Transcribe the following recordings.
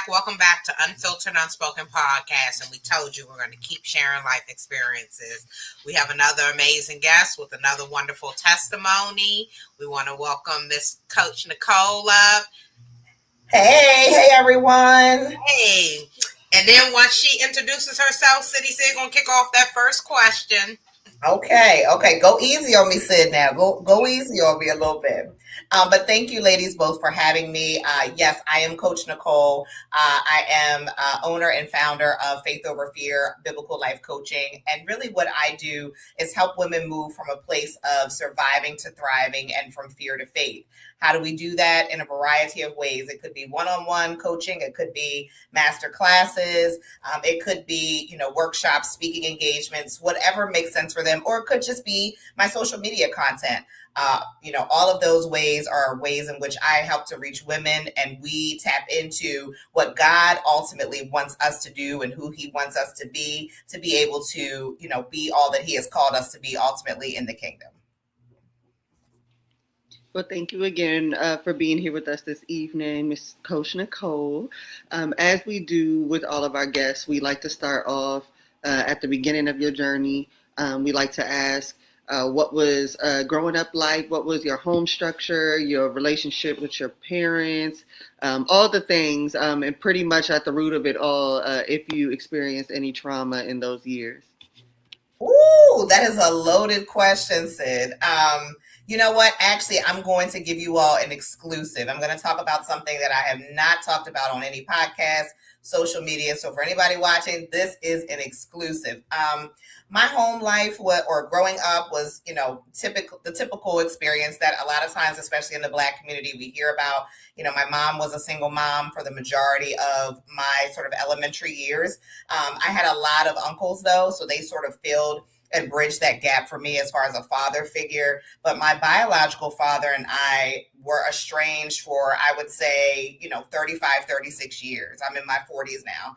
Welcome back to Unfiltered Unspoken Podcast. And we told you we're going to keep sharing life experiences. We have another amazing guest with another wonderful testimony. We want to welcome Miss Coach Nicole up. Hey everyone. Hey. And then once she introduces herself, City Sid going to kick off that first question. Okay. Go easy on me, Sid. Now, go easy on me a little bit. But thank you, ladies, both for having me. Yes, I am Coach Nicole. I am owner and founder of Faith Over Fear Biblical Life Coaching, and really, what I do is help women move from a place of surviving to thriving, and from fear to faith. How do we do that? In a variety of ways. It could be one-on-one coaching. It could be master classes. It could be, workshops, speaking engagements, whatever makes sense for them. Or it could just be my social media content. All of those ways are ways in which I help to reach women, and we tap into what God ultimately wants us to do and who he wants us to be able to, be all that he has called us to be ultimately in the kingdom. Well, thank you again for being here with us this evening, Ms. Coach Nicole. As we do with all of our guests, we like to start off at the beginning of your journey. We like to ask, what was growing up like? What was your home structure, your relationship with your parents, all the things, and pretty much at the root of it all, if you experienced any trauma in those years. Ooh, that is a loaded question, Sid. You know what? Actually, I'm going to give you all an exclusive. I'm going to talk about something that I have not talked about on any podcast, social media. So for anybody watching, this is an exclusive. My home life or growing up was, the typical experience that a lot of times, especially in the Black community, we hear about. My mom was a single mom for the majority of my sort of elementary years. I had a lot of uncles, though, so they sort of filled and bridged that gap for me as far as a father figure. But my biological father and I were estranged for, I would say, 35, 36 years. I'm in my 40s now.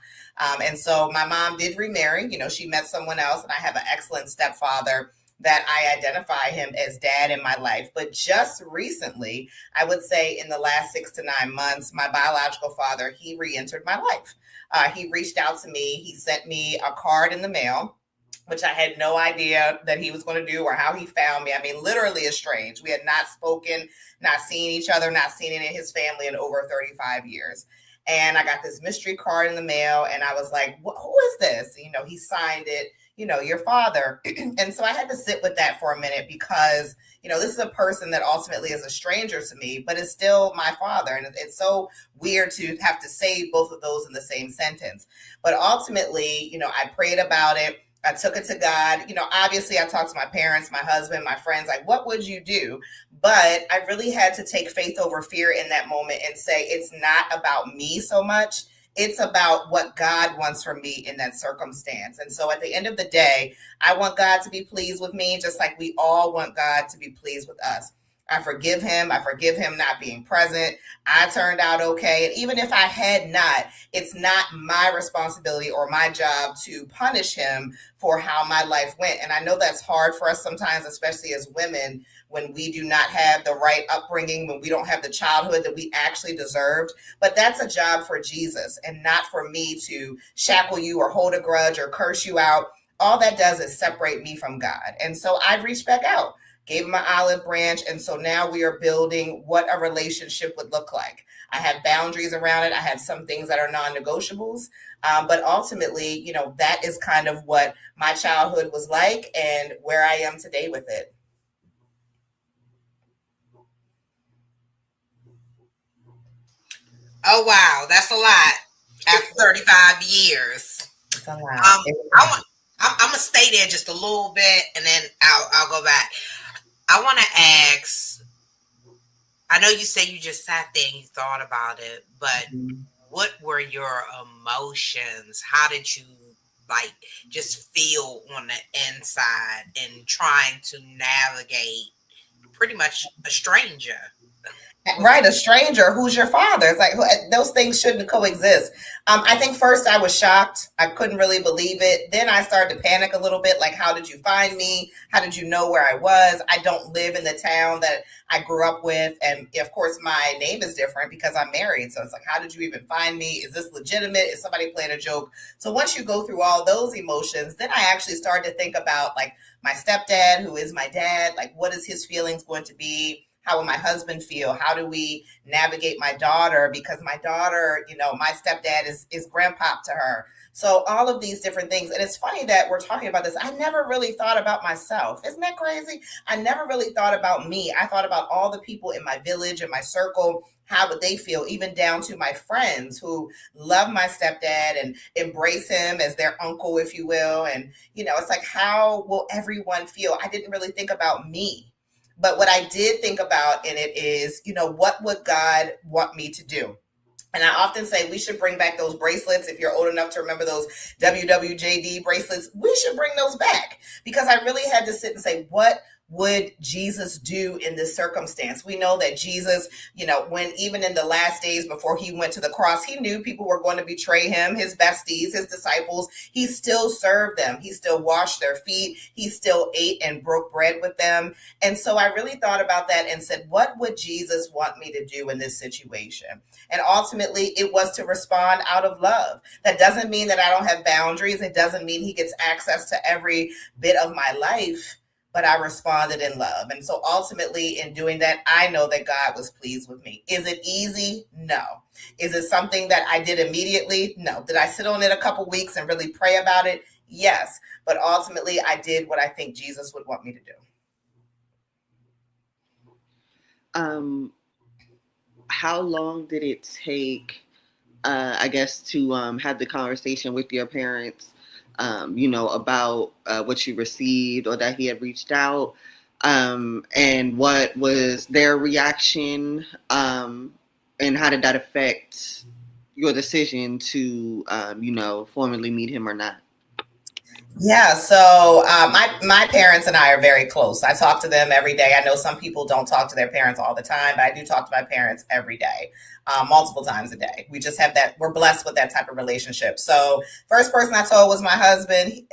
And so my mom did remarry. She met someone else, and I have an excellent stepfather that I identify him as dad in my life. But just recently, I would say in the last 6 to 9 months, my biological father, he re-entered my life. He reached out to me. He sent me a card in the mail, which I had no idea that he was going to do or how he found me. I mean, literally estranged. We had not spoken, not seen each other, not seen any of his family in over 35 years. And I got this mystery card in the mail, and I was like, who is this? He signed it, your father. And so I had to sit with that for a minute because, this is a person that ultimately is a stranger to me, but is still my father. And it's so weird to have to say both of those in the same sentence. But ultimately, I prayed about it. I took it to God. Obviously I talked to my parents, my husband, my friends, like, what would you do? But I really had to take faith over fear in that moment and say, it's not about me so much. It's about what God wants from me in that circumstance. And so at the end of the day, I want God to be pleased with me, just like we all want God to be pleased with us. I forgive him. I forgive him not being present. I turned out okay. And even if I had not, it's not my responsibility or my job to punish him for how my life went. And I know that's hard for us sometimes, especially as women, when we do not have the right upbringing, when we don't have the childhood that we actually deserved. But that's a job for Jesus and not for me to shackle you or hold a grudge or curse you out. All that does is separate me from God. And so I reached back out, gave him an olive branch. And so now we are building what a relationship would look like. I have boundaries around it. I have some things that are non-negotiables. But ultimately, that is kind of what my childhood was like and where I am today with it. Oh, wow. That's a lot after 35 years. It's a lot. I'm going to stay there just a little bit, and then I'll go back. I want to ask, I know you say you just sat there and you thought about it, but what were your emotions? How did you just feel on the inside in trying to navigate pretty much a stranger? Right, a stranger who's your father. It's like those things shouldn't coexist. I think first I was shocked. I couldn't really believe it. Then I started to panic a little bit. Like, how did you find me? How did you know where I was? I don't live in the town that I grew up with, and of course, my name is different because I'm married. So it's like, how did you even find me? Is this legitimate? Is somebody playing a joke? So once you go through all those emotions, then I actually started to think about like my stepdad, who is my dad. Like, what is his feelings going to be? How will my husband feel? How do we navigate my daughter? Because my daughter, my stepdad is grandpop to her. So all of these different things. And it's funny that we're talking about this. I never really thought about myself. Isn't that crazy? I never really thought about me. I thought about all the people in my village, in my circle. How would they feel? Even down to my friends who love my stepdad and embrace him as their uncle, if you will. And, it's like, how will everyone feel? I didn't really think about me. But what I did think about in it is, what would God want me to do? And I often say we should bring back those bracelets. If you're old enough to remember those WWJD bracelets, we should bring those back, because I really had to sit and say, what would Jesus do in this circumstance? We know that Jesus, when even in the last days before he went to the cross, he knew people were going to betray him, his besties, his disciples. He still served them. He still washed their feet. He still ate and broke bread with them. And so I really thought about that and said, what would Jesus want me to do in this situation? And ultimately, it was to respond out of love. That doesn't mean that I don't have boundaries. It doesn't mean he gets access to every bit of my life, but I responded in love. And so ultimately, in doing that, I know that God was pleased with me. Is it easy? No. Is it something that I did immediately? No. Did I sit on it a couple weeks and really pray about it? Yes. But ultimately, I did what I think Jesus would want me to do. How long did it take, I guess, to have the conversation with your parents, about what you received, or that he had reached out, and what was their reaction, and how did that affect your decision to, formally meet him or not? Yeah, so my parents and I are very close. I talk to them every day. I know some people don't talk to their parents all the time, but I do talk to my parents every day, multiple times a day. We just have that. We're blessed with that type of relationship. So first person I told was my husband.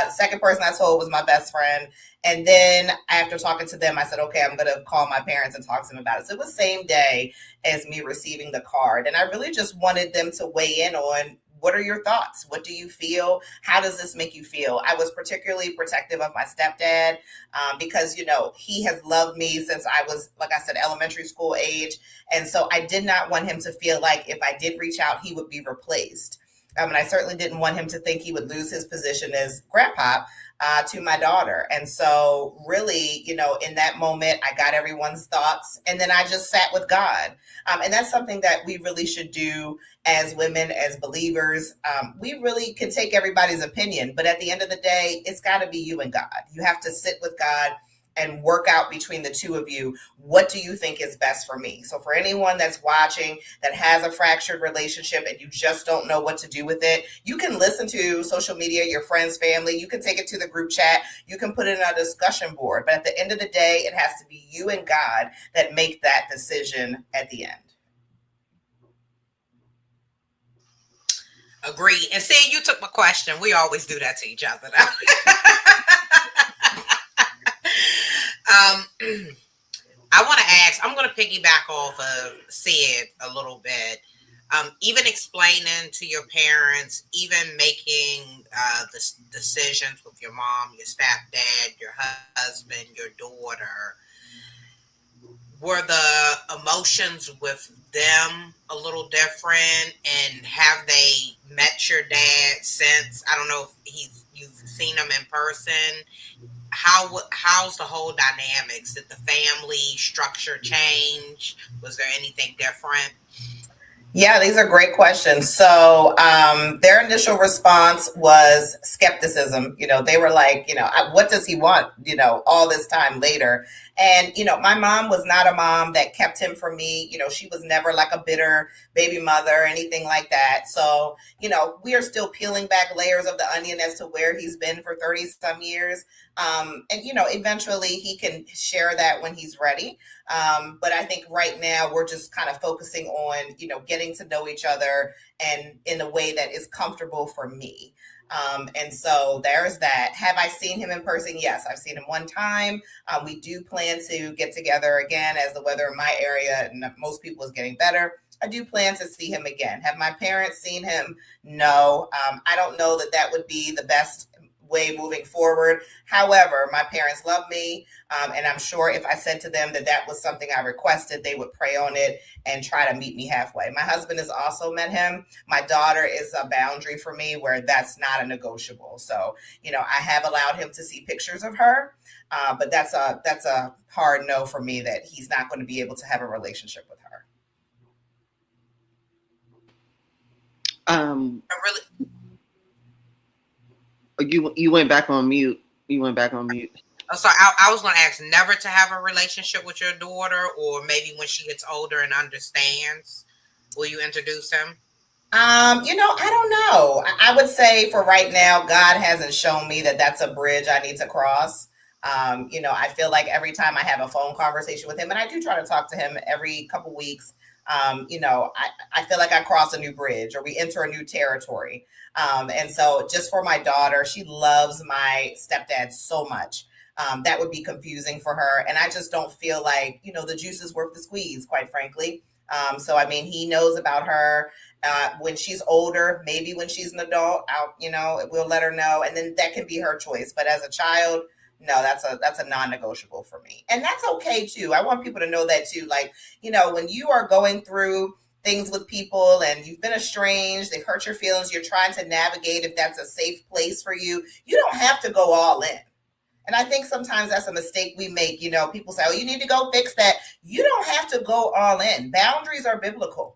Second person I told was my best friend. And then after talking to them, I said, okay, I'm going to call my parents and talk to them about it. So it was the same day as me receiving the card. And I really just wanted them to weigh in on, what are your thoughts? What do you feel? How does this make you feel? I was particularly protective of my stepdad because, he has loved me since I was, like I said, elementary school age. And so I did not want him to feel like if I did reach out, he would be replaced. And I certainly didn't want him to think he would lose his position as grandpa to my daughter. And so really, in that moment, I got everyone's thoughts, and then I just sat with God. And that's something that we really should do as women, as believers. We really can take everybody's opinion, but at the end of the day, it's got to be you and God. You have to sit with God and work out between the two of you. What do you think is best for me? So for anyone that's watching that has a fractured relationship and you just don't know what to do with it, you can listen to social media, your friends, family. You can take it to the group chat. You can put it in a discussion board. But at the end of the day, it has to be you and God that make that decision at the end. Agreed. And see, you took my question. We always do that to each other. I want to ask, I'm going to piggyback off of Sid a little bit. Even explaining to your parents, even making the decisions with your mom, your stepdad, your husband, your daughter, were the emotions with them a little different? And have they met your dad since? I don't know if you've seen him in person. How's the whole dynamics? Did the family structure change? Was there anything different? Yeah, these are great questions. So their initial response was skepticism. They were like, what does he want, all this time later? And, my mom was not a mom that kept him from me. She was never like a bitter baby mother or anything like that. So, we are still peeling back layers of the onion as to where he's been for 30 some years. And, eventually he can share that when he's ready. But I think right now we're just kind of focusing on, getting to know each other and in a way that is comfortable for me. And so there's that. Have I seen him in person? Yes, I've seen him one time. We do plan to get together again as the weather in my area and most people is getting better. I do plan to see him again. Have my parents seen him? No. I don't know that would be the best way moving forward. However, my parents love me. And I'm sure if I said to them that was something I requested, they would pray on it and try to meet me halfway. My husband has also met him. My daughter is a boundary for me where that's not a negotiable. So, I have allowed him to see pictures of her. But that's a hard no for me that he's not going to be able to have a relationship with her. You went back on mute. Oh, sorry. I was going to ask never to have a relationship with your daughter, or maybe when she gets older and understands, will you introduce him? I don't know. I would say for right now, God hasn't shown me that that's a bridge I need to cross. I feel like every time I have a phone conversation with him, and I do try to talk to him every couple weeks, I feel like I cross a new bridge or we enter a new territory. And so just for my daughter, she loves my stepdad so much. That would be confusing for her. And I just don't feel like, the juice is worth the squeeze, quite frankly. So, he knows about her. When she's older, maybe when she's an adult, we'll let her know. And then that can be her choice. But as a child, no, that's a non-negotiable for me. And that's okay too. I want people to know that too. Like, when you are going through things with people and you've been estranged, they've hurt your feelings, you're trying to navigate if that's a safe place for you, you don't have to go all in. And I think sometimes that's a mistake we make. People say, oh, you need to go fix that. You don't have to go all in. Boundaries are biblical.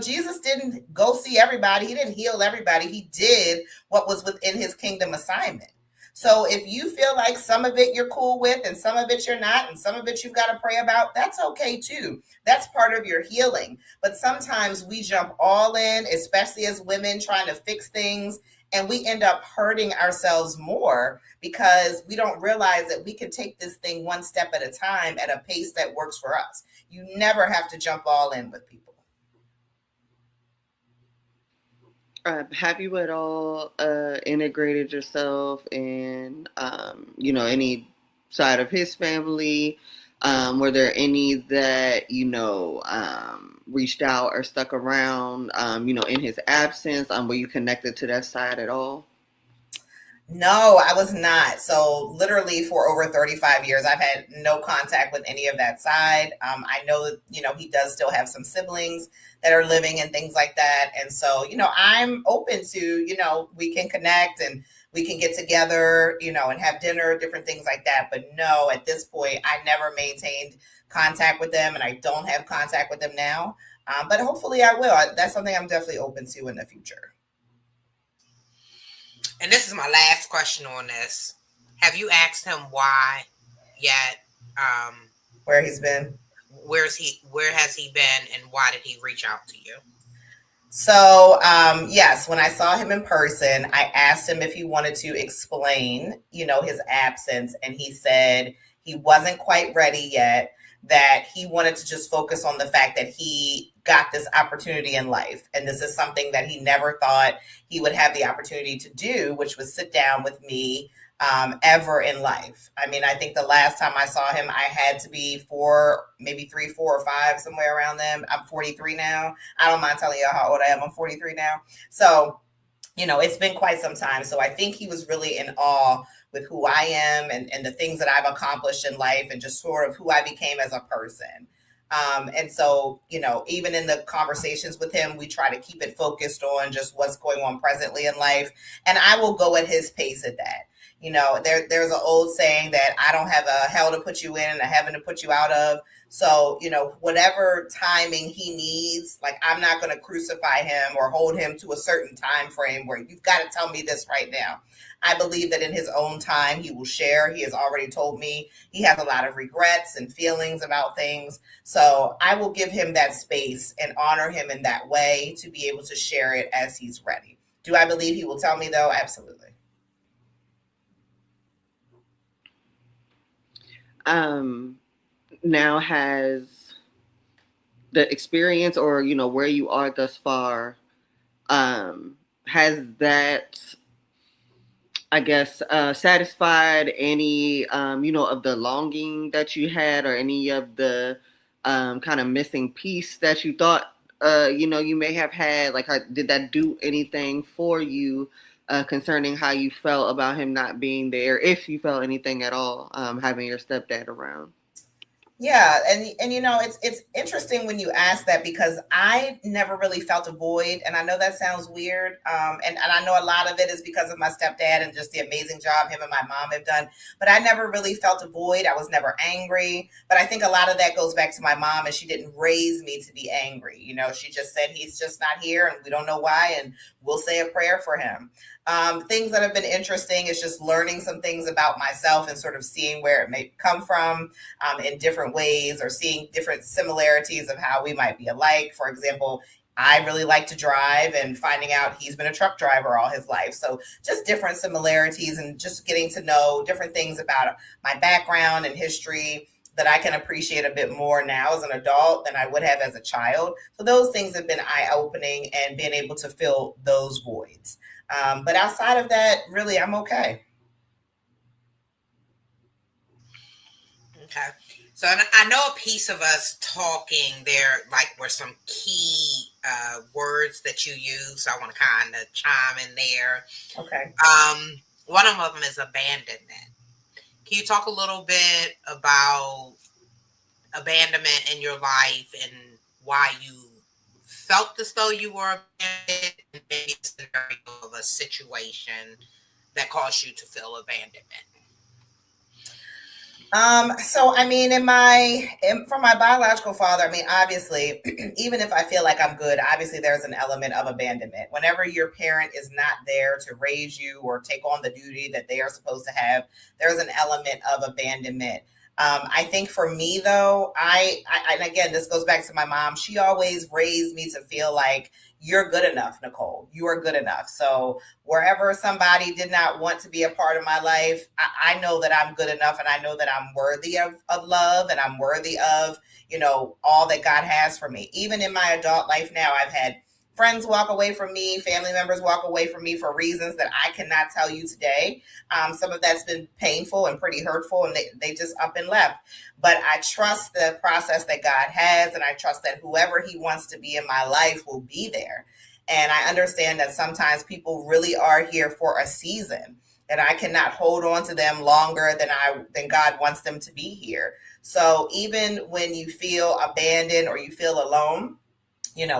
Jesus didn't go see everybody. He didn't heal everybody. He did what was within his kingdom assignment. So if you feel like some of it you're cool with and some of it you're not, and some of it you've got to pray about, that's okay too. That's part of your healing. But sometimes we jump all in, especially as women trying to fix things, and we end up hurting ourselves more because we don't realize that we can take this thing one step at a time at a pace that works for us. You never have to jump all in with people. Have you at all integrated yourself in, any side of his family? Were there any that, reached out or stuck around, in his absence? Were you connected to that side at all? No, I was not. So literally for over 35 years, I've had no contact with any of that side. I know that, he does still have some siblings that are living and things like that. And so, I'm open to, we can connect and we can get together, and have dinner, different things like that. But no, at this point, I never maintained contact with them and I don't have contact with them now. But hopefully I will. That's something I'm definitely open to in the future. And this is my last question on this. Have you asked him why yet? Where he's been? Where has he been, and why did he reach out to you? So, yes, when I saw him in person, I asked him if he wanted to explain, his absence. And he said he wasn't quite ready yet, that he wanted to just focus on the fact that he got this opportunity in life. And this is something that he never thought he would have the opportunity to do, which was sit down with me ever in life. I think the last time I saw him, I had to be 4, maybe 3, 4, or 5, somewhere around them. I'm 43 now. I don't mind telling you how old I am. I'm 43 now. So, it's been quite some time. So I think he was really in awe with who I am and the things that I've accomplished in life and just sort of who I became as a person. And so, even in the conversations with him, we try to keep it focused on just what's going on presently in life. And I will go at his pace at that. There's an old saying that I don't have a hell to put you in and a heaven to put you out of. So, whatever timing he needs, like, I'm not going to crucify him or hold him to a certain time frame where you've got to tell me this right now. I believe that in his own time, he will share. He has already told me he has a lot of regrets and feelings about things. So I will give him that space and honor him in that way to be able to share it as he's ready. Do I believe he will tell me, though? Absolutely. Now, has the experience or, where you are thus far, has that, I guess, satisfied any, of the longing that you had or any of the kind of missing piece that you thought, you may have had? Like, did that do anything for you concerning how you felt about him not being there, if you felt anything at all, having your stepdad around? Yeah, and it's interesting when you ask that, because I never really felt a void, and I know that sounds weird, and I know a lot of it is because of my stepdad and just the amazing job him and my mom have done, but I never really felt a void. I was never angry, but I think a lot of that goes back to my mom, and she didn't raise me to be angry. She just said he's just not here, and we don't know why, and we'll say a prayer for him. Things that have been interesting is just learning some things about myself and sort of seeing where it may come from in different ways, or seeing different similarities of how we might be alike. For example, I really like to drive, and finding out he's been a truck driver all his life. So just different similarities, and just getting to know different things about my background and history that I can appreciate a bit more now as an adult than I would have as a child. So those things have been eye-opening, and being able to fill those voids. But outside of that, really, I'm okay. Okay. So I know a piece of us talking there, like, were some key words that you use. So I want to kind of chime in there. Okay. One of them is abandonment. Can you talk a little bit about abandonment in your life and why you felt as though you were abandoned, and maybe a scenario of a situation that caused you to feel abandonment? So I mean, from my biological father, I mean, obviously, even if I feel like I'm good, obviously there's an element of abandonment. Whenever your parent is not there to raise you or take on the duty that they are supposed to have, there's an element of abandonment. I think for me, though, and again, this goes back to my mom. She always raised me to feel like, you're good enough, Nicole. You are good enough. So wherever somebody did not want to be a part of my life, I know that I'm good enough, and I know that I'm worthy of love, and I'm worthy of, all that God has for me. Even in my adult life now, I've had friends walk away from me, family members walk away from me for reasons that I cannot tell you today. Some of that's been painful and pretty hurtful, and they just up and left. But I trust the process that God has, and I trust that whoever he wants to be in my life will be there. And I understand that sometimes people really are here for a season, and I cannot hold on to them longer than God wants them to be here. So even when you feel abandoned or you feel alone,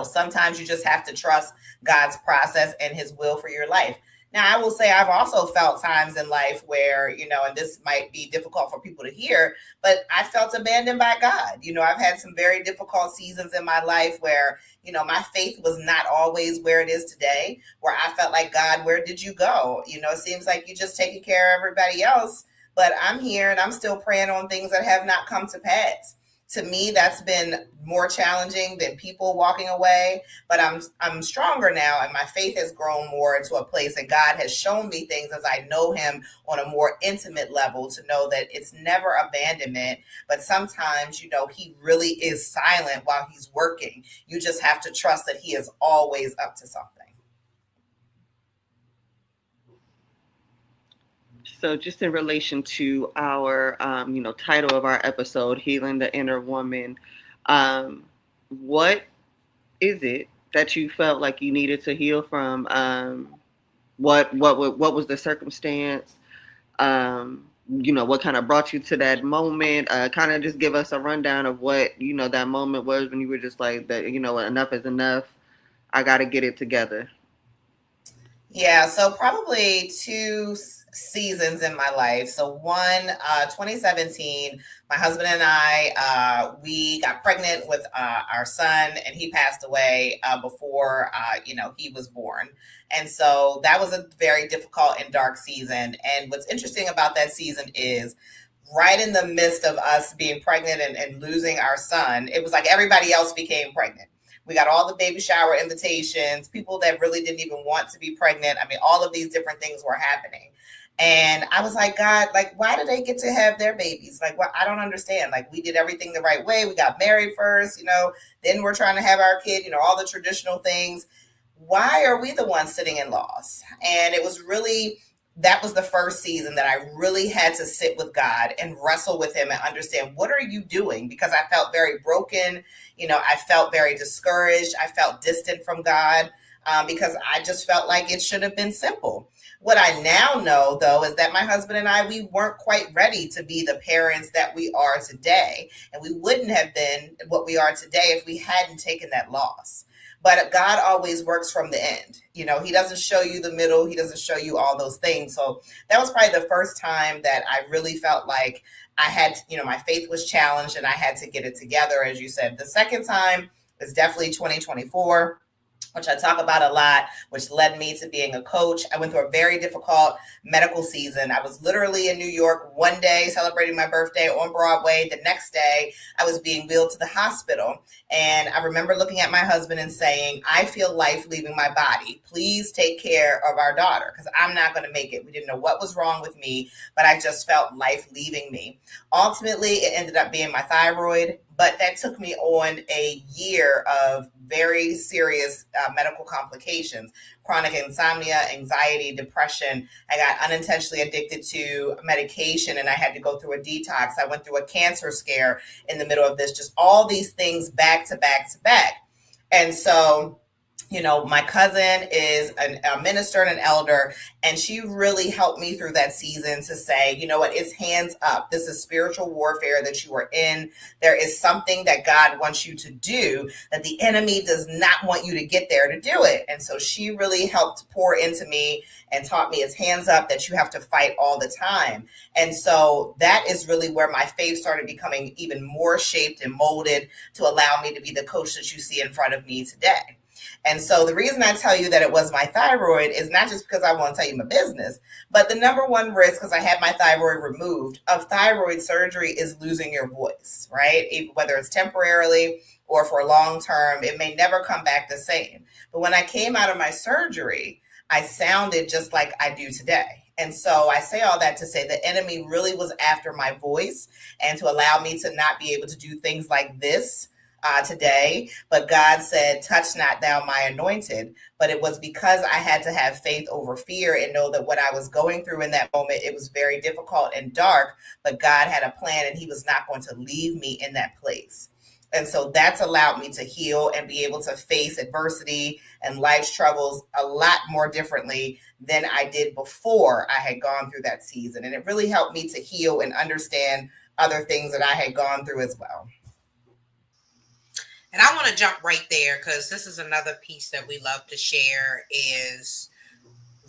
sometimes you just have to trust God's process and his will for your life. Now, I will say I've also felt times in life where, and this might be difficult for people to hear, but I felt abandoned by God. I've had some very difficult seasons in my life where, my faith was not always where it is today, where I felt like, God, where did you go? It seems like you just taking care of everybody else, but I'm here and I'm still praying on things that have not come to pass. To me, that's been more challenging than people walking away, but I'm stronger now, and my faith has grown more into a place, and God has shown me things as I know him on a more intimate level, to know that it's never abandonment, but sometimes, he really is silent while he's working. You just have to trust that he is always up to something. So just in relation to our, title of our episode, Healing the Inner Woman, what is it that you felt like you needed to heal from? What was the circumstance? What kind of brought you to that moment? Kind of just give us a rundown of what, that moment was when you were just like, that, enough is enough. I got to get it together. Yeah, so probably two seasons in my life. So one, 2017, my husband and I, we got pregnant with our son, and he passed away before, he was born. And so that was a very difficult and dark season. And what's interesting about that season is right in the midst of us being pregnant and losing our son, it was like everybody else became pregnant. We got all the baby shower invitations, people that really didn't even want to be pregnant. I mean, all of these different things were happening. And I was like, God, like, why do they get to have their babies? Like, what? I don't understand. Like, we did everything the right way. We got married first, then we're trying to have our kid, all the traditional things. Why are we the ones sitting in loss? And it was really, that was the first season that I really had to sit with God and wrestle with him and understand, what are you doing? Because I felt very broken. I felt very discouraged. I felt distant from God because I just felt like it should have been simple. What I now know, though, is that my husband and I, we weren't quite ready to be the parents that we are today. And we wouldn't have been what we are today if we hadn't taken that loss. But God always works from the end. He doesn't show you the middle. He doesn't show you all those things. So that was probably the first time that I really felt like I had, my faith was challenged and I had to get it together, as you said. The second time is definitely 2024. Which I talk about a lot, which led me to being a coach. I went through a very difficult medical season. I was literally in New York one day celebrating my birthday on Broadway. The next day, I was being wheeled to the hospital. And I remember looking at my husband and saying, I feel life leaving my body. Please take care of our daughter because I'm not going to make it. We didn't know what was wrong with me, but I just felt life leaving me. Ultimately, it ended up being my thyroid. But that took me on a year of very serious medical complications, chronic insomnia, anxiety, depression. I got unintentionally addicted to medication and I had to go through a detox. I went through a cancer scare in the middle of this, just all these things back to back to back. And so, my cousin is a minister and an elder, and she really helped me through that season to say, you know what, it's hands up. This is spiritual warfare that you are in. There is something that God wants you to do that the enemy does not want you to get there to do it. And so she really helped pour into me and taught me it's hands up, that you have to fight all the time. And so that is really where my faith started becoming even more shaped and molded to allow me to be the coach that you see in front of me today. And so the reason I tell you that it was my thyroid is not just because I want to tell you my business, but the number one risk, because I had my thyroid removed, of thyroid surgery is losing your voice, right? Whether it's temporarily or for long term, it may never come back the same. But when I came out of my surgery, I sounded just like I do today. And so I say all that to say the enemy really was after my voice and to allow me to not be able to do things like this today. But God said, touch not thou my anointed. But it was because I had to have faith over fear and know that what I was going through in that moment, it was very difficult and dark, but God had a plan and he was not going to leave me in that place. And so that's allowed me to heal and be able to face adversity and life's troubles a lot more differently than I did before I had gone through that season. And it really helped me to heal and understand other things that I had gone through as well. And I want to jump right there because this is another piece that we love to share is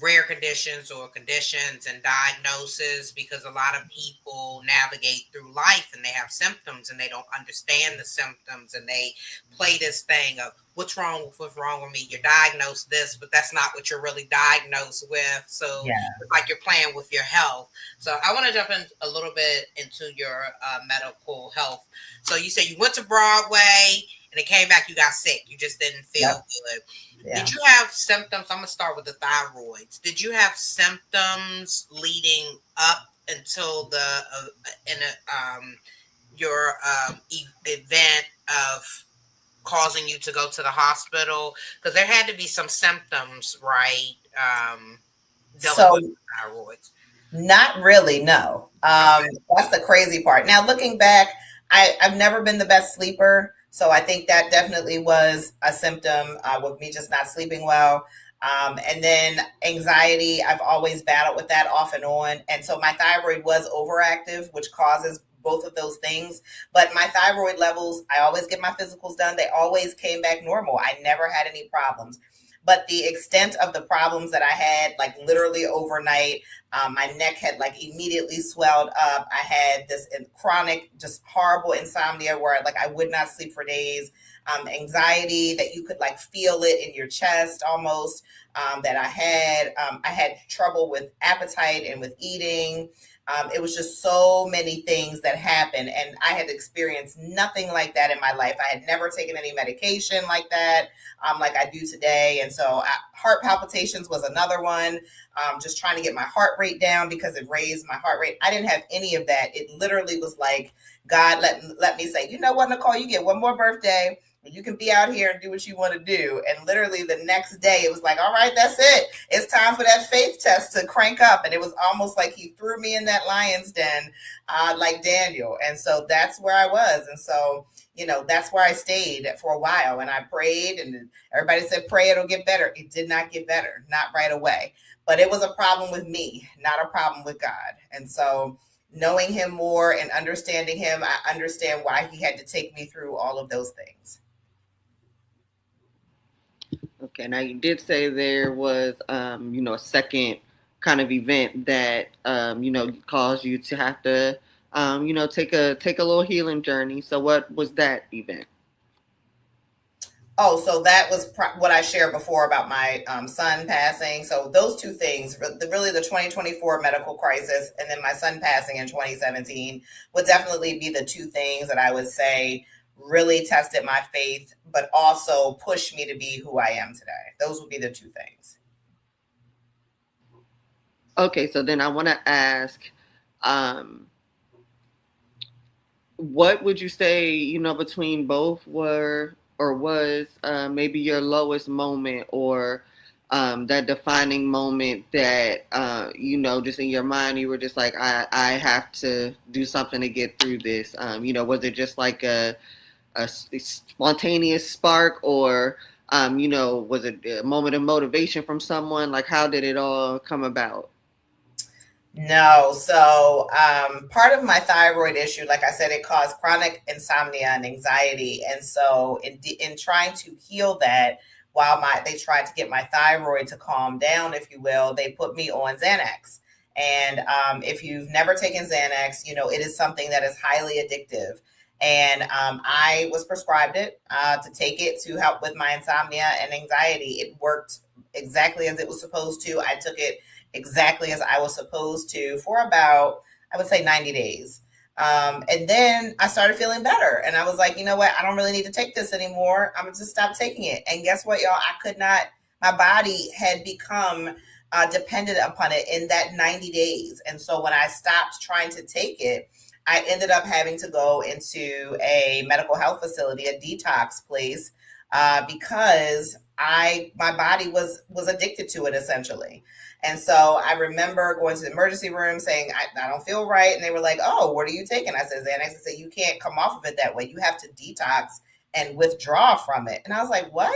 rare conditions or conditions and diagnosis, because a lot of people navigate through life and they have symptoms and they don't understand the symptoms and they play this thing of what's wrong with me. You're diagnosed this, but that's not what you're really diagnosed with. So it's like you're playing with your health. So I want to jump in a little bit into your medical health. So you said you went to Broadway and it came back, you got sick. You just didn't feel good. Yeah. Did you have symptoms? I'm going to start with the thyroids. Did you have symptoms leading up until your event of causing you to go to the hospital? Because there had to be some symptoms, right? So, with thyroids. Not really, no. That's the crazy part. Now, looking back, I've never been the best sleeper. So I think that definitely was a symptom with me just not sleeping well. And then anxiety, I've always battled with that off and on. And so my thyroid was overactive, which causes both of those things. But my thyroid levels, I always get my physicals done. They always came back normal. I never had any problems. But the extent of the problems that I had, like literally overnight, my neck had like immediately swelled up. I had this chronic, just horrible insomnia where like I would not sleep for days. Anxiety that you could like feel it in your chest almost. That I had trouble with appetite and with eating. It was just so many things that happened, and I had experienced nothing like that in my life. I had never taken any medication like that, like I do today. And so heart palpitations was another one, just trying to get my heart rate down because it raised my heart rate. I didn't have any of that. It literally was like God let me say, you know what, Nicole, you get one more birthday. You can be out here and do what you want to do. And literally the next day, it was like, all right, that's it. It's time for that faith test to crank up. And it was almost like he threw me in that lion's den, like Daniel. And so that's where I was. And so, you know, that's where I stayed for a while. And I prayed, and everybody said, pray, it'll get better. It did not get better, not right away. But it was a problem with me, not a problem with God. And so knowing him more and understanding him, I understand why he had to take me through all of those things. Okay, now you did say there was, a second kind of event that, caused you to have to, take a little healing journey. So what was that event? Oh, so that was what I shared before about my son passing. So those two things, really the 2024 medical crisis and then my son passing in 2017 would definitely be the two things that I would say really tested my faith, but also pushed me to be who I am today. Those would be the two things. Okay, so then I want to ask, what would you say, between both were or was maybe your lowest moment or that defining moment that, just in your mind, you were just like, I have to do something to get through this. Was it just like a spontaneous spark, or was it a moment of motivation from someone? Like, how did it all come about? No. So part of my thyroid issue, like I said, it caused chronic insomnia and anxiety. And so in trying to heal that, while they tried to get my thyroid to calm down, if you will, they put me on Xanax. And if you've never taken Xanax, it is something that is highly addictive. And I was prescribed it to take it to help with my insomnia and anxiety. It worked exactly as it was supposed to. I took it exactly as I was supposed to for about, I would say 90 days. And then I started feeling better. And I was like, you know what? I don't really need to take this anymore. I'm going to just stop taking it. And guess what, y'all? I could not, my body had become dependent upon it in that 90 days. And so when I stopped trying to take it, I ended up having to go into a medical health facility, a detox place, because my body was addicted to it essentially. And so I remember going to the emergency room saying, I don't feel right. And they were like, oh, what are you taking? I said, Xanax. I said, you can't come off of it that way. You have to detox and withdraw from it. And I was like, what?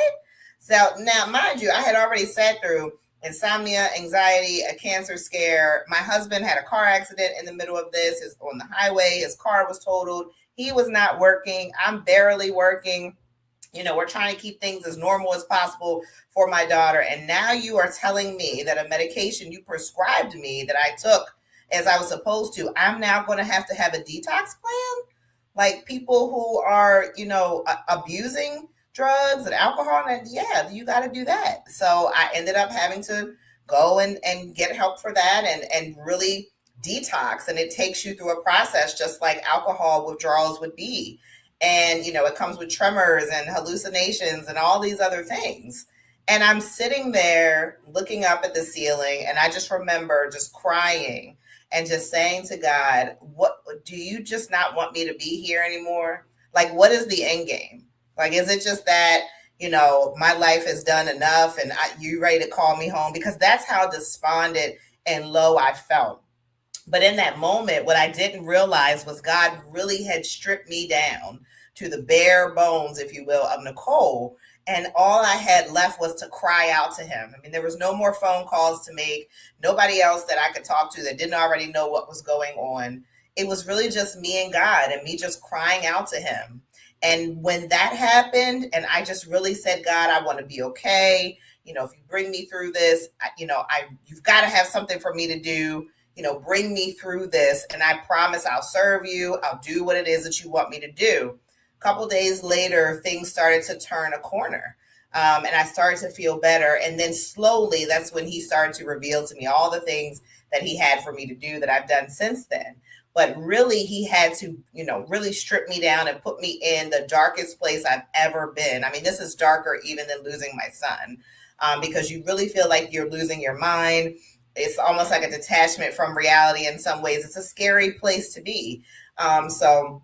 So now, mind you, I had already sat through insomnia, anxiety, a cancer scare. My husband had a car accident in the middle of this. On the highway, his car was totaled. He was not working. I'm barely working. We're trying to keep things as normal as possible for my daughter. And now you are telling me that a medication you prescribed me that I took as I was supposed to, I'm now going to have a detox plan? Like people who are, abusing drugs and alcohol, and yeah, you got to do that. So I ended up having to go and get help for that and really detox. And it takes you through a process just like alcohol withdrawals would be. And, it comes with tremors and hallucinations and all these other things. And I'm sitting there looking up at the ceiling, and I just remember just crying and just saying to God, what do you just not want me to be here anymore? Like, what is the end game? Like, is it just that, my life has done enough and you ready to call me home? Because that's how despondent and low I felt. But in that moment, what I didn't realize was God really had stripped me down to the bare bones, if you will, of Nicole. And all I had left was to cry out to him. I mean, there was no more phone calls to make, nobody else that I could talk to that didn't already know what was going on. It was really just me and God and me just crying out to him. And when that happened, and I just really said, God, I want to be okay. if you bring me through this, you've got to have something for me to do. Bring me through this, and I promise I'll serve you. I'll do what it is that you want me to do. A couple days later, things started to turn a corner. And I started to feel better. And then slowly, that's when he started to reveal to me all the things that he had for me to do that I've done since then. But really, he had to, really strip me down and put me in the darkest place I've ever been. I mean, this is darker even than losing my son, because you really feel like you're losing your mind. It's almost like a detachment from reality in some ways. It's a scary place to be. So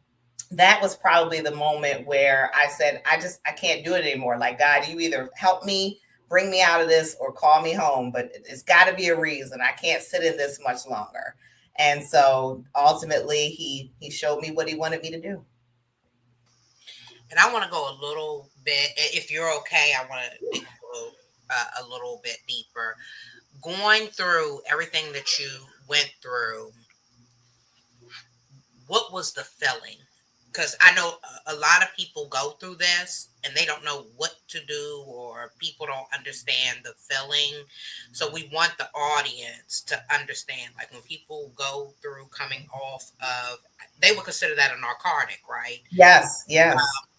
that was probably the moment where I said, I can't do it anymore. Like, God, you either help me, bring me out of this, or call me home. But it's got to be a reason. I can't sit in this much longer. And so ultimately, he showed me what he wanted me to do. And I want to go a little bit, if you're okay, I want to go a little bit deeper. Going through everything that you went through, what was the feeling? Because I know a lot of people go through this and they don't know what to do, or people don't understand the feeling. So we want the audience to understand, like when people go through coming off of, they would consider that a narcotic, right? Yes.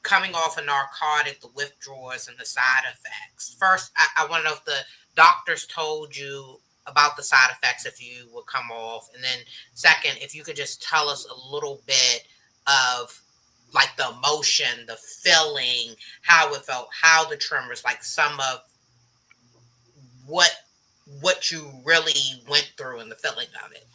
Coming off a narcotic, the withdrawals and the side effects. First, I want to know if the doctors told you about the side effects if you would come off. And then second, if you could just tell us a little bit of like the emotion, the feeling, how it felt, how the tremors, like some of what you really went through and the feeling of it.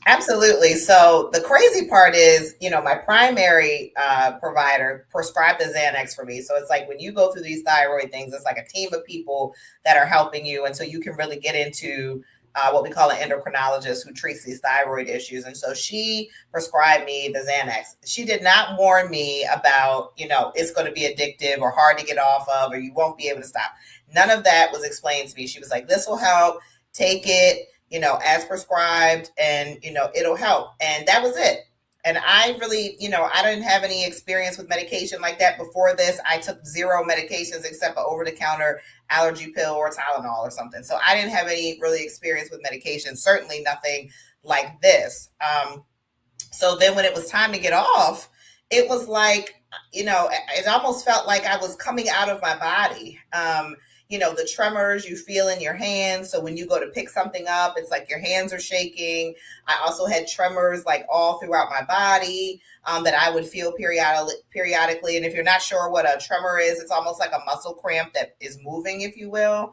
Absolutely. So the crazy part is, my primary provider prescribed the Xanax for me. So it's like when you go through these thyroid things, it's like a team of people that are helping you. And so you can really get into what we call an endocrinologist who treats these thyroid issues. And so she prescribed me the Xanax. She did not warn me about, it's going to be addictive or hard to get off of, or you won't be able to stop. None of that was explained to me. She was like, this will help. Take it, as prescribed, and, it'll help. And that was it. And I really, I didn't have any experience with medication like that before this. I took zero medications except an over-the-counter allergy pill or Tylenol or something. So I didn't have any really experience with medication, certainly nothing like this. So then when it was time to get off, it was like, it almost felt like I was coming out of my body. The tremors you feel in your hands. So when you go to pick something up, it's like your hands are shaking. I also had tremors like all throughout my body that I would feel periodically. And if you're not sure what a tremor is, it's almost like a muscle cramp that is moving, if you will.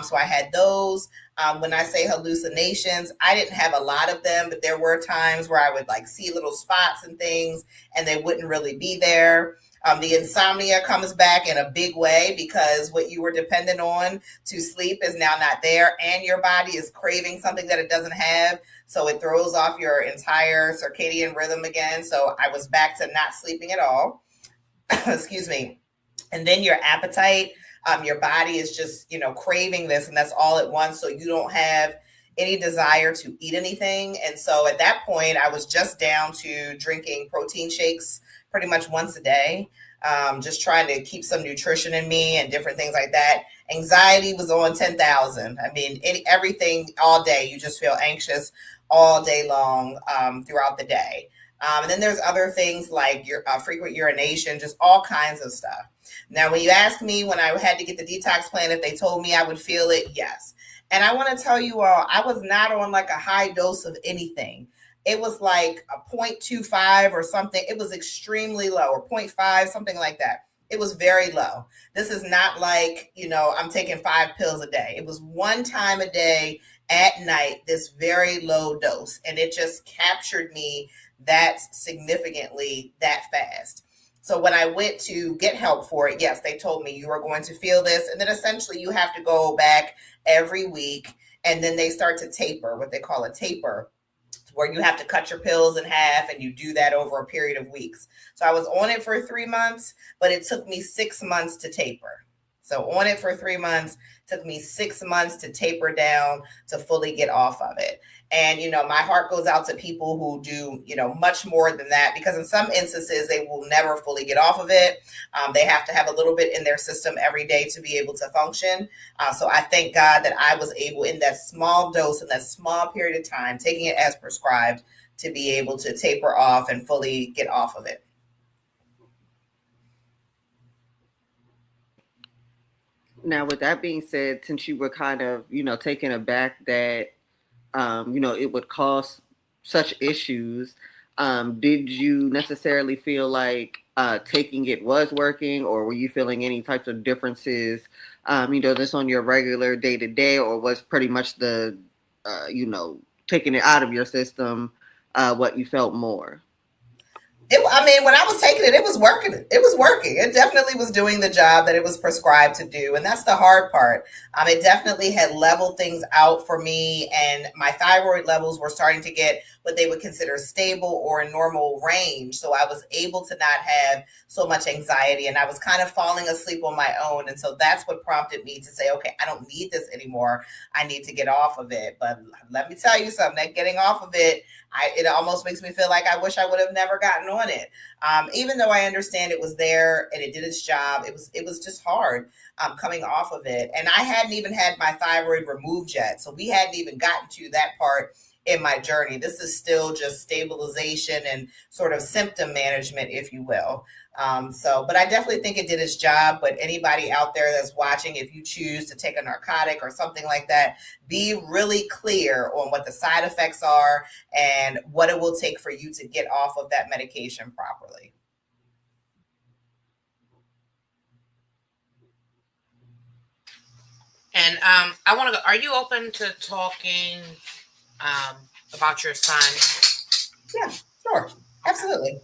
So I had those. When I say hallucinations, I didn't have a lot of them, but there were times where I would like see little spots and things and they wouldn't really be there. The insomnia comes back in a big way because what you were dependent on to sleep is now not there, and your body is craving something that it doesn't have. So it throws off your entire circadian rhythm again. So I was back to not sleeping at all. Excuse me. And then your appetite, your body is just, craving this, and that's all at once. So you don't have any desire to eat anything. And so at that point, I was just down to drinking protein shakes pretty much once a day, just trying to keep some nutrition in me and different things like that. Anxiety was on 10,000. I mean, everything all day. You just feel anxious all day long throughout the day. And then there's other things like your frequent urination, just all kinds of stuff. Now, when you ask me when I had to get the detox plan, if they told me I would feel it, yes. And I want to tell you all, I was not on like a high dose of anything. It was like a 0.25 or something. It was extremely low, or 0.5, something like that. It was very low. This is not like, I'm taking 5 pills a day. It was one time a day at night, this very low dose. And it just captured me that significantly that fast. So when I went to get help for it, yes, they told me you are going to feel this. And then essentially you have to go back every week. And then they start to taper, what they call a taper, where you have to cut your pills in half, and you do that over a period of weeks. So I was on it for 3 months, but it took me 6 months to taper. So on it for 3 months, took me 6 months to taper down to fully get off of it. And, my heart goes out to people who do, much more than that, because in some instances, they will never fully get off of it. They have to have a little bit in their system every day to be able to function. So I thank God that I was able, in that small dose, in that small period of time, taking it as prescribed, to be able to taper off and fully get off of it. Now, with that being said, since you were kind of, taken aback that, it would cause such issues, did you necessarily feel like taking it was working, or were you feeling any types of differences, just on your regular day to day, or was pretty much the, taking it out of your system, what you felt more? When I was taking it, it was working. It was working. It definitely was doing the job that it was prescribed to do. And that's the hard part. It definitely had leveled things out for me. And my thyroid levels were starting to get what they would consider stable or in normal range. So I was able to not have so much anxiety, and I was kind of falling asleep on my own. And so that's what prompted me to say, okay, I don't need this anymore. I need to get off of it. But let me tell you something, that getting off of it, it almost makes me feel like I wish I would have never gotten on it. Even though I understand it was there and it did its job, it was just hard coming off of it. And I hadn't even had my thyroid removed yet. So we hadn't even gotten to that part in my journey. This is still just stabilization and sort of symptom management, if you will. But I definitely think it did its job. But anybody out there that's watching, if you choose to take a narcotic or something like that, be really clear on what the side effects are and what it will take for you to get off of that medication properly. And I want to go, are you open to talking about your son? Yeah, sure. Absolutely.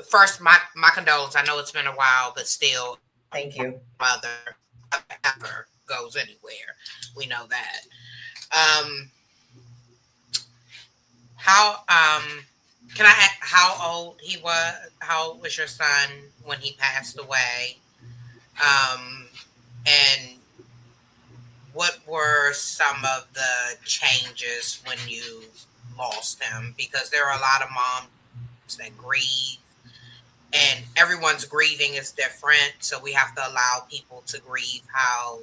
First, my condolences. I know it's been a while, but still, thank you. Mother ever goes anywhere. We know that. How old he was? How old was your son when he passed away? And what were some of the changes when you lost him? Because there are a lot of moms that grieve, and everyone's grieving is different. So we have to allow people to grieve how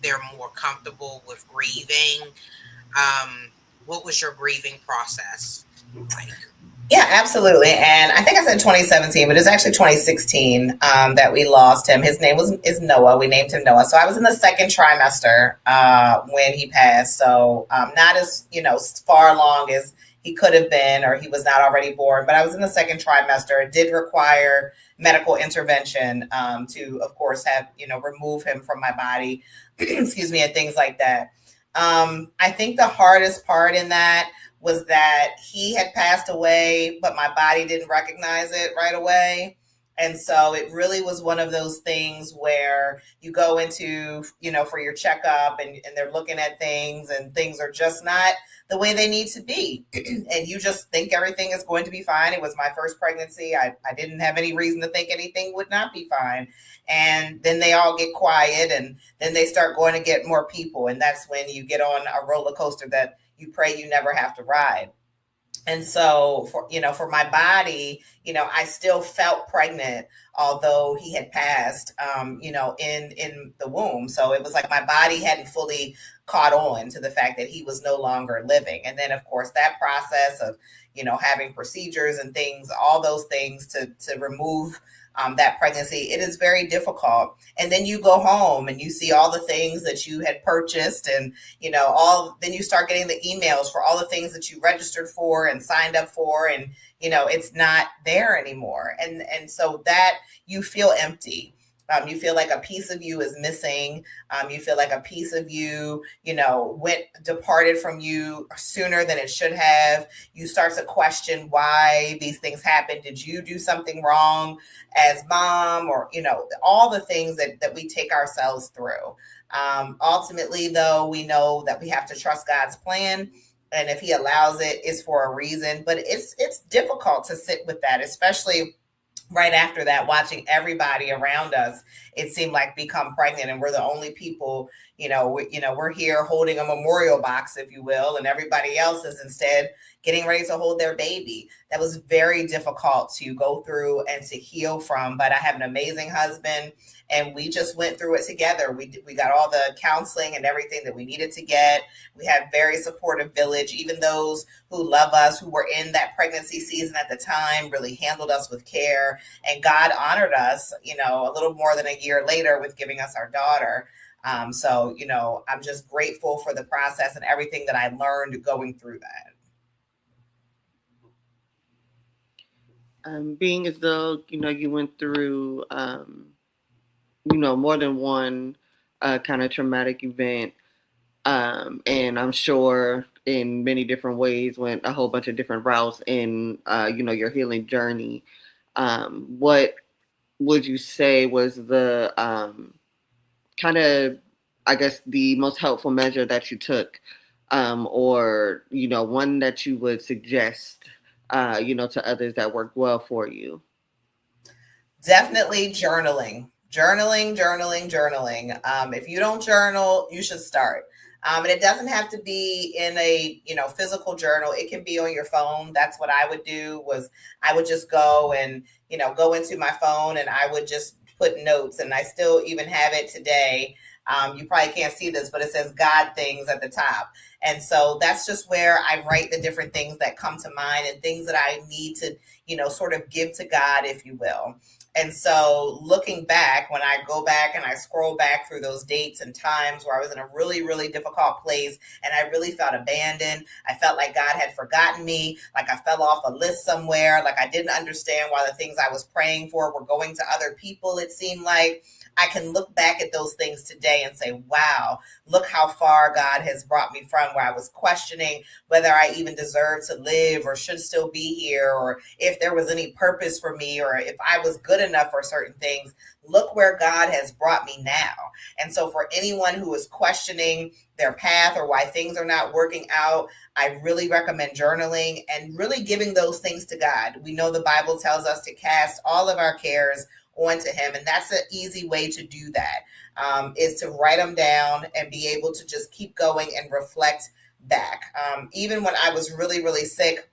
they're more comfortable with grieving. What was your grieving process like? Yeah, absolutely. And I think I said 2017, but it's actually 2016 that we lost him. His name is Noah. We named him Noah. So I was in the second trimester when he passed. So not as, far along as he could have been, or he was not already born, but I was in the second trimester. It did require medical intervention to, of course, have, remove him from my body, excuse me, and things like that. I think the hardest part in that was that he had passed away, but my body didn't recognize it right away. And so it really was one of those things where you go into, for your checkup and they're looking at things and things are just not the way they need to be. And you just think everything is going to be fine. It was my first pregnancy. I didn't have any reason to think anything would not be fine. And then they all get quiet and then they start going to get more people. And that's when you get on a roller coaster that you pray you never have to ride. And so for my body, I still felt pregnant, although he had passed, in the womb. So it was like my body hadn't fully caught on to the fact that he was no longer living. And then, of course, that process of, having procedures and things, all those things to remove that pregnancy, it is very difficult. And then you go home and you see all the things that you had purchased and, then you start getting the emails for all the things that you registered for and signed up for. And, it's not there anymore. And so that you feel empty. You feel like a piece of you is missing. You feel like a piece of you, departed from you sooner than it should have. You start to question why these things happen. Did you do something wrong as mom? Or, all the things that we take ourselves through. Ultimately, though, we know that we have to trust God's plan. And if he allows it, it's for a reason. But it's difficult to sit with that, especially right after that, watching everybody around us, it seemed like become pregnant, and we're the only people, we're here holding a memorial box, if you will, and everybody else is instead getting ready to hold their baby. That was very difficult to go through and to heal from. But I have an amazing husband, and we just went through it together. We got all the counseling and everything that we needed to get. We had very supportive village. Even those who love us, who were in that pregnancy season at the time, really handled us with care. And God honored us, a little more than a year later with giving us our daughter. So, I'm just grateful for the process and everything that I learned going through that. Being as though, you went through, more than one kind of traumatic event. And I'm sure in many different ways went a whole bunch of different routes in, your healing journey. What would you say was the kind of, I guess, the most helpful measure that you took, or, one that you would suggest, to others that worked well for you? Definitely journaling. Journaling. If you don't journal, you should start. And it doesn't have to be in a, physical journal. It can be on your phone. That's what I would do. Was I would just go and, go into my phone, and I would just put notes, and I still even have it today. You probably can't see this, but it says God things at the top. And so that's just where I write the different things that come to mind and things that I need to, sort of give to God, if you will. And so looking back, when I go back and I scroll back through those dates and times where I was in a really, really difficult place and I really felt abandoned, I felt like God had forgotten me, like I fell off a list somewhere, like I didn't understand why the things I was praying for were going to other people, it seemed like. I can look back at those things today and say, wow, look how far God has brought me from, where I was questioning whether I even deserve to live or should still be here, or if there was any purpose for me, or if I was good enough for certain things. Look where God has brought me now. And so for anyone who is questioning their path or why things are not working out, I really recommend journaling and really giving those things to God. We know the Bible tells us to cast all of our cares onto him. And that's an easy way to do that, is to write them down and be able to just keep going and reflect back. Even when I was really, really sick,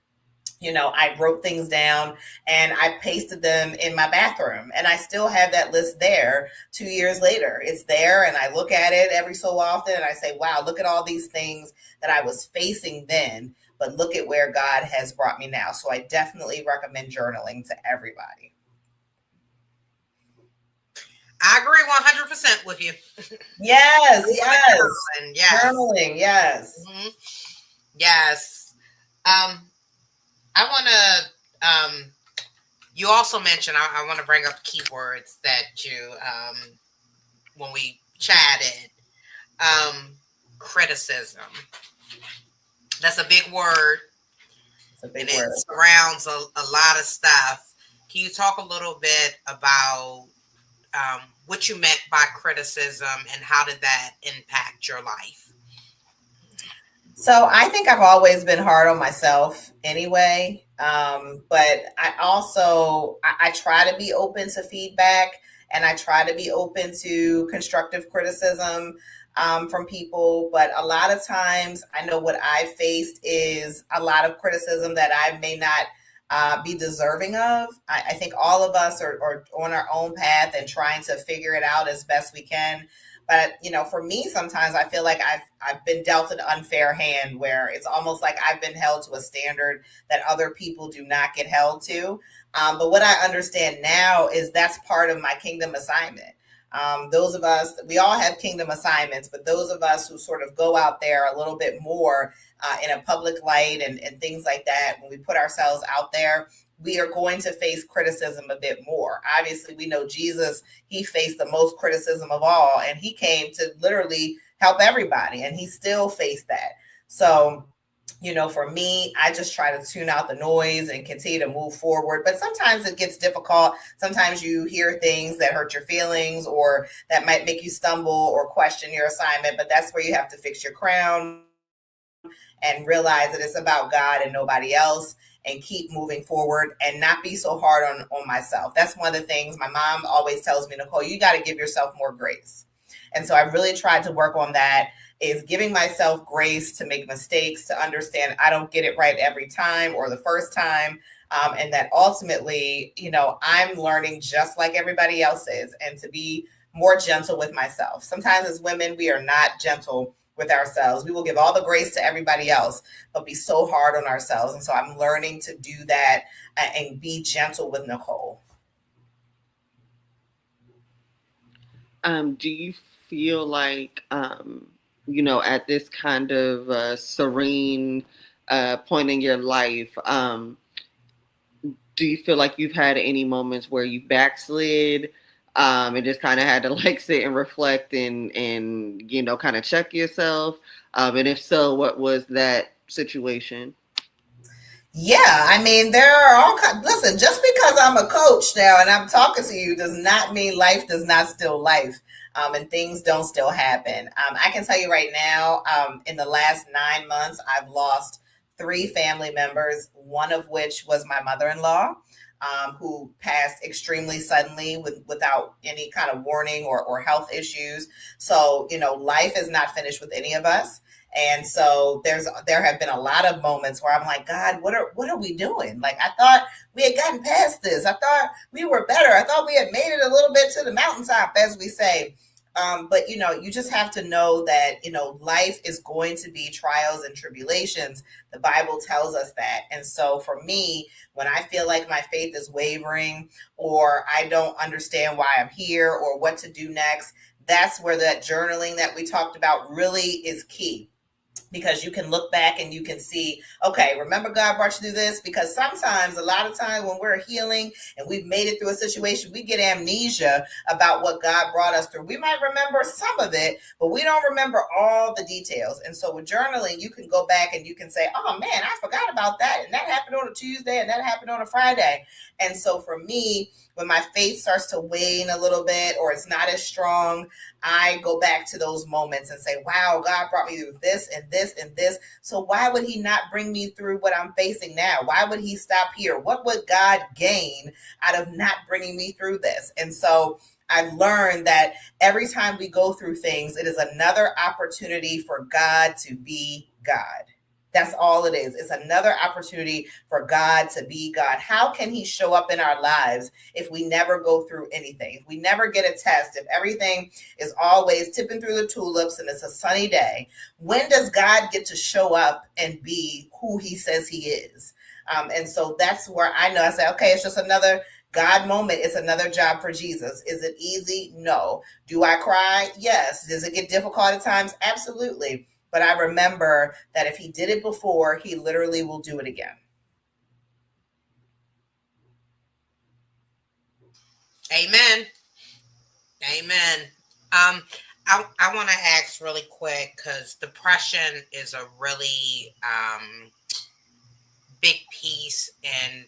I wrote things down and I pasted them in my bathroom, and I still have that list there 2 years later. It's there, and I look at it every so often and I say, wow, look at all these things that I was facing then, but look at where God has brought me now. So I definitely recommend journaling to everybody. I agree 100% with you. Yes. Journaling, yes. Mm-hmm. Yes. I want to, you also mentioned, I want to bring up keywords that you, when we chatted, criticism. That's a big word. It's a big and word. It surrounds a lot of stuff. Can you talk a little bit about what you meant by criticism and how did that impact your life? So I think I've always been hard on myself anyway. But I also, I try to be open to feedback, and I try to be open to constructive criticism from people. But a lot of times I know what I faced is a lot of criticism that I may not be deserving of. I think all of us are on our own path and trying to figure it out as best we can. But, for me, sometimes I feel like I've been dealt an unfair hand, where it's almost like I've been held to a standard that other people do not get held to. But what I understand now is that's part of my kingdom assignment. Those of us, we all have kingdom assignments, but those of us who sort of go out there a little bit more in a public light and things like that, when we put ourselves out there, we are going to face criticism a bit more. Obviously, we know Jesus, he faced the most criticism of all, and he came to literally help everybody, and he still faced that. So, for me, I just try to tune out the noise and continue to move forward. But sometimes it gets difficult. Sometimes you hear things that hurt your feelings or that might make you stumble or question your assignment. But that's where you have to fix your crown and realize that it's about God and nobody else. and keep moving forward and not be so hard on myself. That's one of the things my mom always tells me, Nicole, you got to give yourself more grace. And so I really tried to work on that, is giving myself grace to make mistakes, to understand I don't get it right every time or the first time. And that ultimately, I'm learning just like everybody else is, and to be more gentle with myself. Sometimes as women, we are not gentle with ourselves. We will give all the grace to everybody else, but be so hard on ourselves. And so I'm learning to do that and be gentle with Nicole. Do you feel like, at this kind of serene point in your life, do you feel like you've had any moments where you backslid and just kind of had to like sit and reflect and kind of check yourself? And if so, what was that situation? Yeah, I mean, there are all kinds. Listen, just because I'm a coach now and I'm talking to you does not mean life does not still life, and things don't still happen. I can tell you right now, in the last 9 months, I've lost 3 family members, one of which was my mother-in-law, who passed extremely suddenly without any kind of warning or health issues. So, life is not finished with any of us. And so there have been a lot of moments where I'm like, God, what are we doing? Like, I thought we had gotten past this. I thought we were better. I thought we had made it a little bit to the mountaintop, as we say. But you just have to know that, life is going to be trials and tribulations. The Bible tells us that. And so for me, when I feel like my faith is wavering, or I don't understand why I'm here or what to do next, that's where that journaling that we talked about really is key. Because you can look back and you can see, okay, remember God brought you through this? Because sometimes, a lot of times when we're healing and we've made it through a situation, we get amnesia about what God brought us through. We might remember some of it, but we don't remember all the details. And so with journaling, you can go back and you can say, oh man, I forgot about that. And that happened on a Tuesday and that happened on a Friday. And so for me, when my faith starts to wane a little bit or it's not as strong, I go back to those moments and say, wow, God brought me through this and this and this. So why would he not bring me through what I'm facing now? Why would he stop here? What would God gain out of not bringing me through this? And so I've learned that every time we go through things, it is another opportunity for God to be God. That's all it is. It's another opportunity for God to be God. How can he show up in our lives if we never go through anything? If we never get a test, if everything is always tipping through the tulips and it's a sunny day, when does God get to show up and be who he says he is? And so that's where I know I say, okay, it's just another God moment. It's another job for Jesus. Is it easy? No. Do I cry? Yes. Does it get difficult at times? Absolutely. But I remember that if he did it before, he literally will do it again. Amen. Amen. I want to ask really quick, because depression is a really big piece, and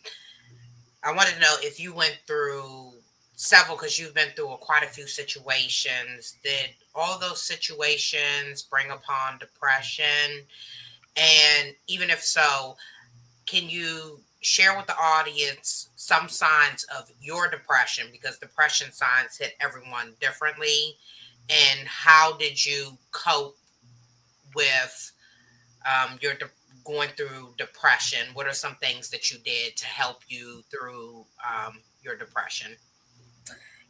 I want to know if you went through several, because you've been through quite a few situations. Did all those situations bring upon depression? And even if so, can you share with the audience some signs of your depression? Because depression signs hit everyone differently. And how did you cope with your going through depression? What are some things that you did to help you through your depression?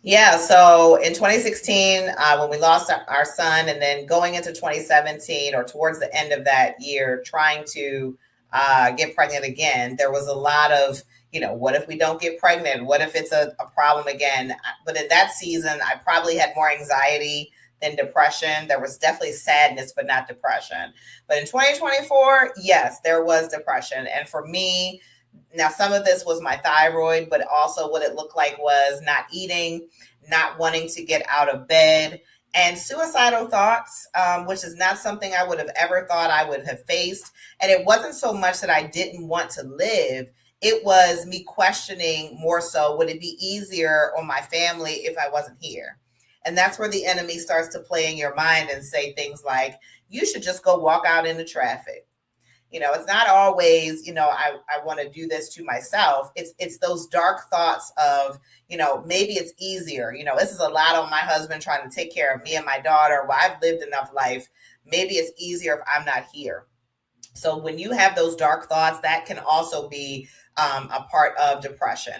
Yeah, so in 2016, when we lost our son, and then going into 2017, or towards the end of that year, trying to get pregnant again, there was a lot of, what if we don't get pregnant? What if it's a problem again? But in that season, I probably had more anxiety than depression. There was definitely sadness, but not depression. But in 2024, yes, there was depression. And for me, now, some of this was my thyroid, but also what it looked like was not eating, not wanting to get out of bed, and suicidal thoughts, which is not something I would have ever thought I would have faced. And it wasn't so much that I didn't want to live. It was me questioning more so, would it be easier on my family if I wasn't here? And that's where the enemy starts to play in your mind and say things like, you should just go walk out into traffic. It's not always, I want to do this to myself. It's those dark thoughts of, maybe it's easier. This is a lot on my husband trying to take care of me and my daughter. Well, I've lived enough life. Maybe it's easier if I'm not here. So when you have those dark thoughts, that can also be a part of depression.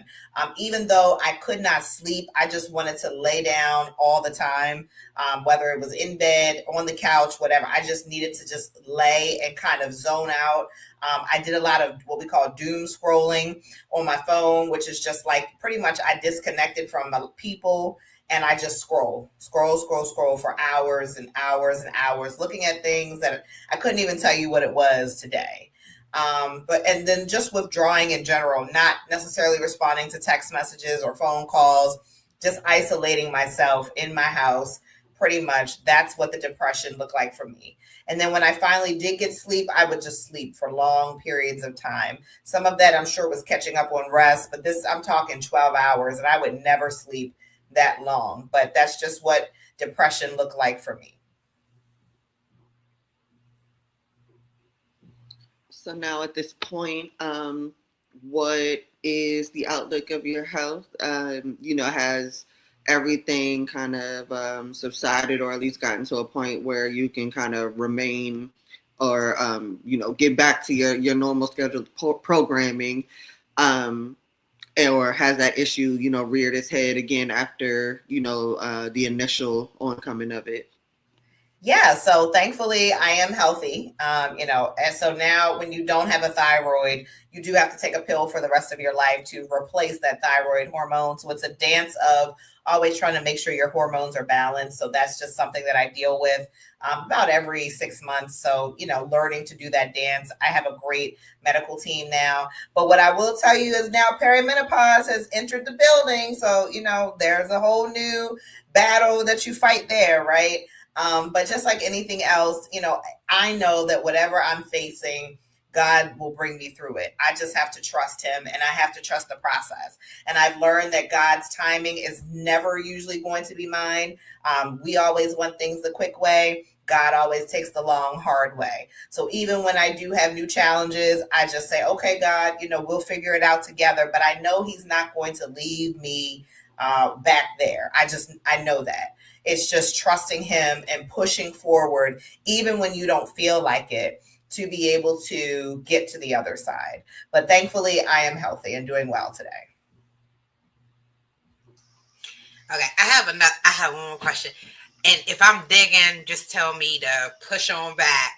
Even though I could not sleep, I just wanted to lay down all the time, whether it was in bed, on the couch, whatever. I just needed to just lay and kind of zone out. I did a lot of what we call doom scrolling on my phone, which is just like pretty much I disconnected from the people. And I just scroll for hours and hours and hours, looking at things that I couldn't even tell you what it was today. And then just withdrawing in general, not necessarily responding to text messages or phone calls, just isolating myself in my house. Pretty much that's what the depression looked like for me. And then when I finally did get sleep, I would just sleep for long periods of time. Some of that I'm sure was catching up on rest, but I'm talking 12 hours and I would never sleep that long. But that's just what depression looked like for me. So now at this point, what is the outlook of your health? Has everything kind of subsided, or at least gotten to a point where you can kind of remain or, get back to your normal scheduled programming? Or has that issue, reared its head again after, the initial oncoming of it? Yeah, so thankfully I am healthy, and so now when you don't have a thyroid, you do have to take a pill for the rest of your life to replace that thyroid hormone. So it's a dance of always trying to make sure your hormones are balanced. So that's just something that I deal with about every 6 months. So, learning to do that dance. I have a great medical team now. But what I will tell you is now perimenopause has entered the building. So, there's a whole new battle that you fight there, right? But just like anything else, I know that whatever I'm facing, God will bring me through it. I just have to trust him, and I have to trust the process. And I've learned that God's timing is never usually going to be mine. We always want things the quick way. God always takes the long, hard way. So even when I do have new challenges, I just say, okay, God, we'll figure it out together. But I know he's not going to leave me back there. I know that. It's just trusting him and pushing forward, even when you don't feel like it, to be able to get to the other side. But thankfully, I am healthy and doing well today. Okay, I have one more question. And if I'm digging, just tell me to push on back.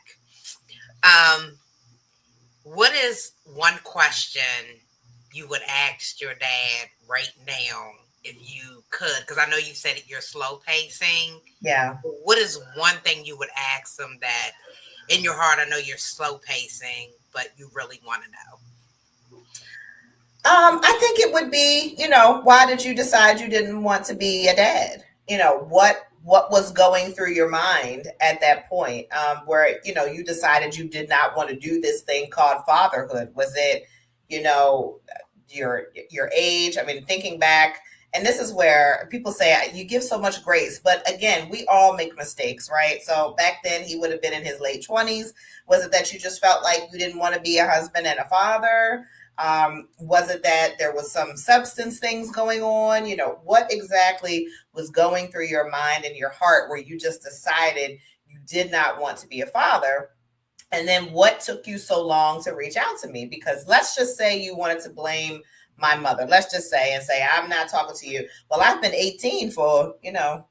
What is one question you would ask your dad right now if you could? Because I know you said you're slow pacing. Yeah. What is one thing you would ask them that in your heart, I know you're slow pacing, but you really want to know? I think it would be, why did you decide you didn't want to be a dad? What was going through your mind at that point where, you decided you did not want to do this thing called fatherhood? Was it, your age? I mean, thinking back, and this is where people say you give so much grace, but again, we all make mistakes, right? So back then he would have been in his late 20s. Was it that you just felt like you didn't want to be a husband and a father? Was it that there was some substance things going on? What exactly was going through your mind and your heart where you just decided you did not want to be a father? And then what took you so long to reach out to me? Because let's just say you wanted to blame my mother. Let's just say I'm not talking to you. Well, I've been 18 for,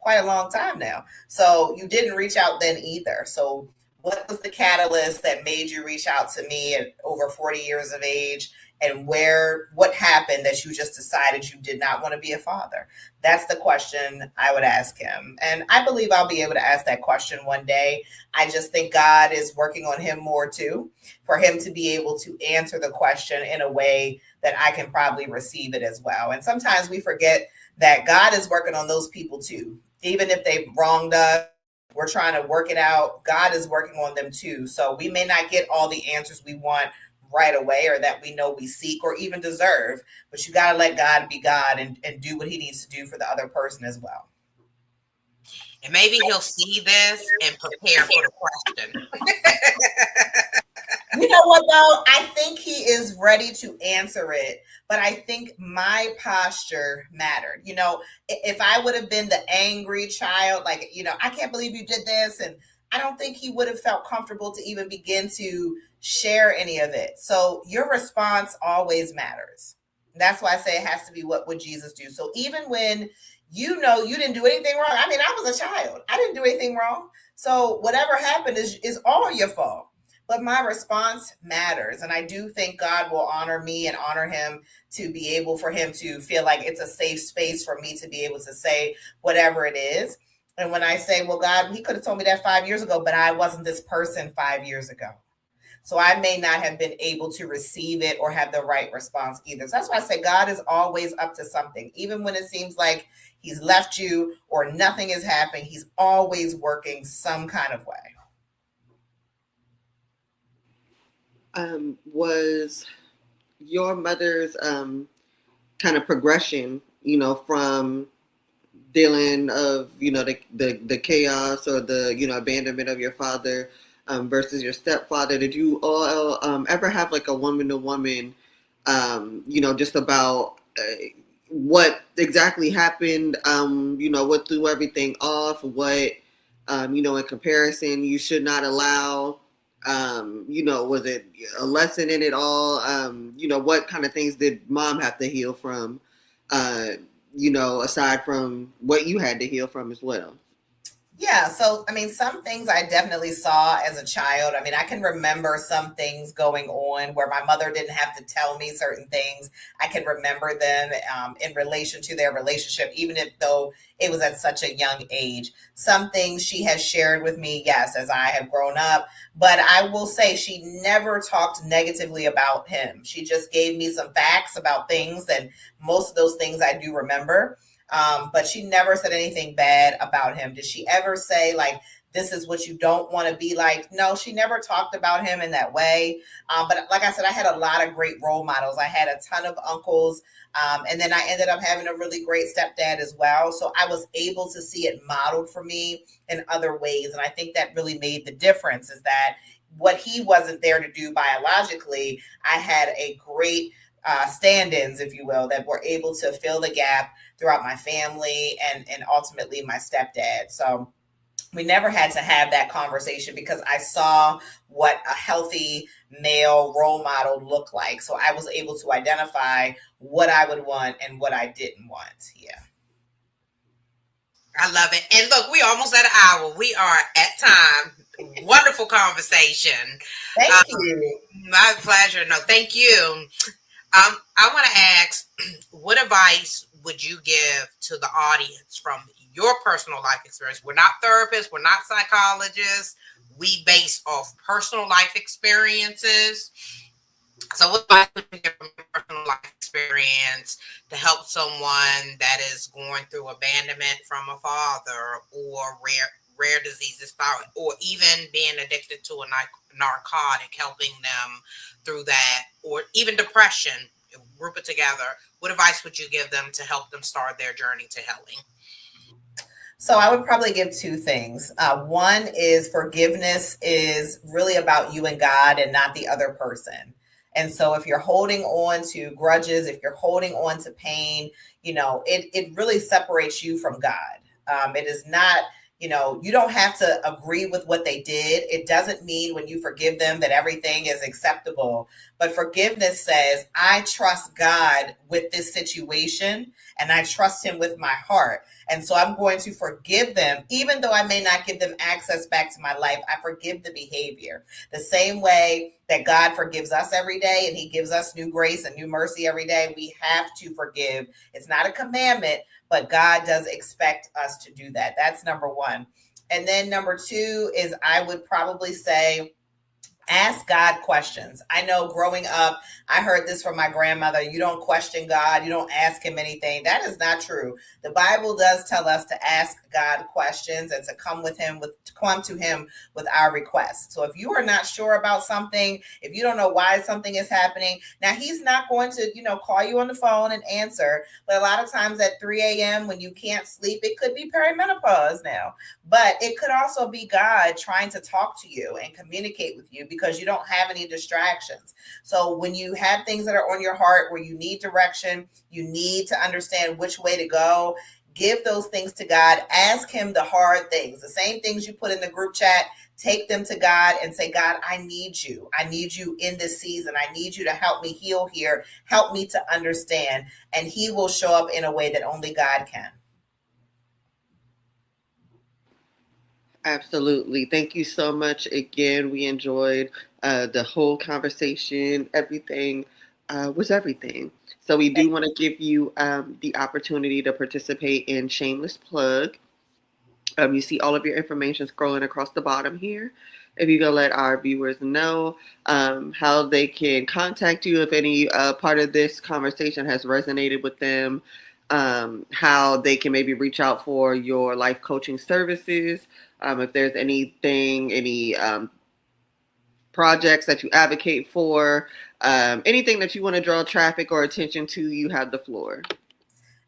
quite a long time now. So you didn't reach out then either. So what was the catalyst that made you reach out to me at over 40 years of age? And what happened that you just decided you did not want to be a father? That's the question I would ask him. And I believe I'll be able to ask that question one day. I just think God is working on him more too, for him to be able to answer the question in a way that I can probably receive it as well. And sometimes we forget that God is working on those people too. Even if they've wronged us, we're trying to work it out. God is working on them too. So we may not get all the answers we want right away or that we know we seek or even deserve, but you got to let God be God and do what he needs to do for the other person as well. And maybe he'll see this and prepare for the question. You know what though? I think he is ready to answer it, but I think my posture mattered. If I would have been the angry child, like, I can't believe you did this, and I don't think he would have felt comfortable to even begin to share any of it. So your response always matters. That's why I say it has to be what would Jesus do. So even when you didn't do anything wrong. I mean, I was a child. I didn't do anything wrong. So whatever happened is all your fault. But my response matters. And I do think God will honor me and honor him to be able for him to feel like it's a safe space for me to be able to say whatever it is. And when I say, well, God, he could have told me that 5 years ago, but I wasn't this person 5 years ago. So I may not have been able to receive it or have the right response either. So that's why I say God is always up to something. Even when it seems like he's left you or nothing is happening, he's always working some kind of way. Was your mother's kind of progression, from dealing of, the chaos or the, abandonment of your father versus your stepfather, did you all ever have like a woman-to-woman, just about what exactly happened, what threw everything off, what, in comparison you should not allow, was it a lesson in it all? What kind of things did mom have to heal from, aside from what you had to heal from as well? Yeah. So, I mean, some things I definitely saw as a child. I mean, I can remember some things going on where my mother didn't have to tell me certain things. I can remember them in relation to their relationship, even if though it was at such a young age. Some things she has shared with me, yes, as I have grown up. But I will say she never talked negatively about him. She just gave me some facts about things, and most of those things I do remember. But she never said anything bad about him. Did she ever say, like, this is what you don't want to be like? No, she never talked about him in that way. But like I said, I had a lot of great role models. I had a ton of uncles. And then I ended up having a really great stepdad as well. So I was able to see it modeled for me in other ways. And I think that really made the difference, is that what he wasn't there to do biologically, I had a great stand-ins, if you will, that were able to fill the gap throughout my family and ultimately my stepdad. So we never had to have that conversation because I saw what a healthy male role model looked like. So I was able to identify what I would want and what I didn't want. Yeah. I love it. And look, we almost at an hour. We are at time. Wonderful conversation. Thank you. My pleasure. No, thank you. I want to ask, what advice would you give to the audience from your personal life experience? We're not therapists. We're not psychologists. We base off personal life experiences. So what advice would you give from your personal life experience to help someone that is going through abandonment from a father, or rare diseases, or even being addicted to a narcotic, helping them through that, or even depression, group it together? What advice would you give them to help them start their journey to healing? So I would probably give two things. One is forgiveness is really about you and God and not the other person. And so if you're holding on to grudges, if you're holding on to pain, it really separates you from God. It is not, you don't have to agree with what they did. It doesn't mean when you forgive them that everything is acceptable. But forgiveness says, I trust God with this situation and I trust him with my heart. And so I'm going to forgive them, even though I may not give them access back to my life. I forgive the behavior the same way that God forgives us every day and he gives us new grace and new mercy every day. We have to forgive. It's not a commandment, but God does expect us to do that. That's number one. And then number two is, I would probably say, ask God questions. I know growing up, I heard this from my grandmother. You don't question God. You don't ask him anything. That is not true. The Bible does tell us to ask God questions and to come to him with our requests. So if you are not sure about something, if you don't know why something is happening, now he's not going to, call you on the phone and answer. But a lot of times at 3 a.m. when you can't sleep, it could be perimenopause now, but it could also be God trying to talk to you and communicate with you, because you don't have any distractions. So when you have things that are on your heart where you need direction, you need to understand which way to go, give those things to God. Ask him the hard things, the same things you put in the group chat. Take them to God and say, God, I need you. I need you in this season. I need you to help me heal here. Help me to understand. And he will show up in a way that only God can. Absolutely. Thank you so much. Again, we enjoyed the whole conversation. Everything was everything. So we do want to give you the opportunity to participate in Shameless Plug. You see all of your information scrolling across the bottom here. If you go let our viewers know how they can contact you, if any part of this conversation has resonated with them, how they can maybe reach out for your life coaching services, if there's anything, any projects that you advocate for, anything that you want to draw traffic or attention to, you have the floor.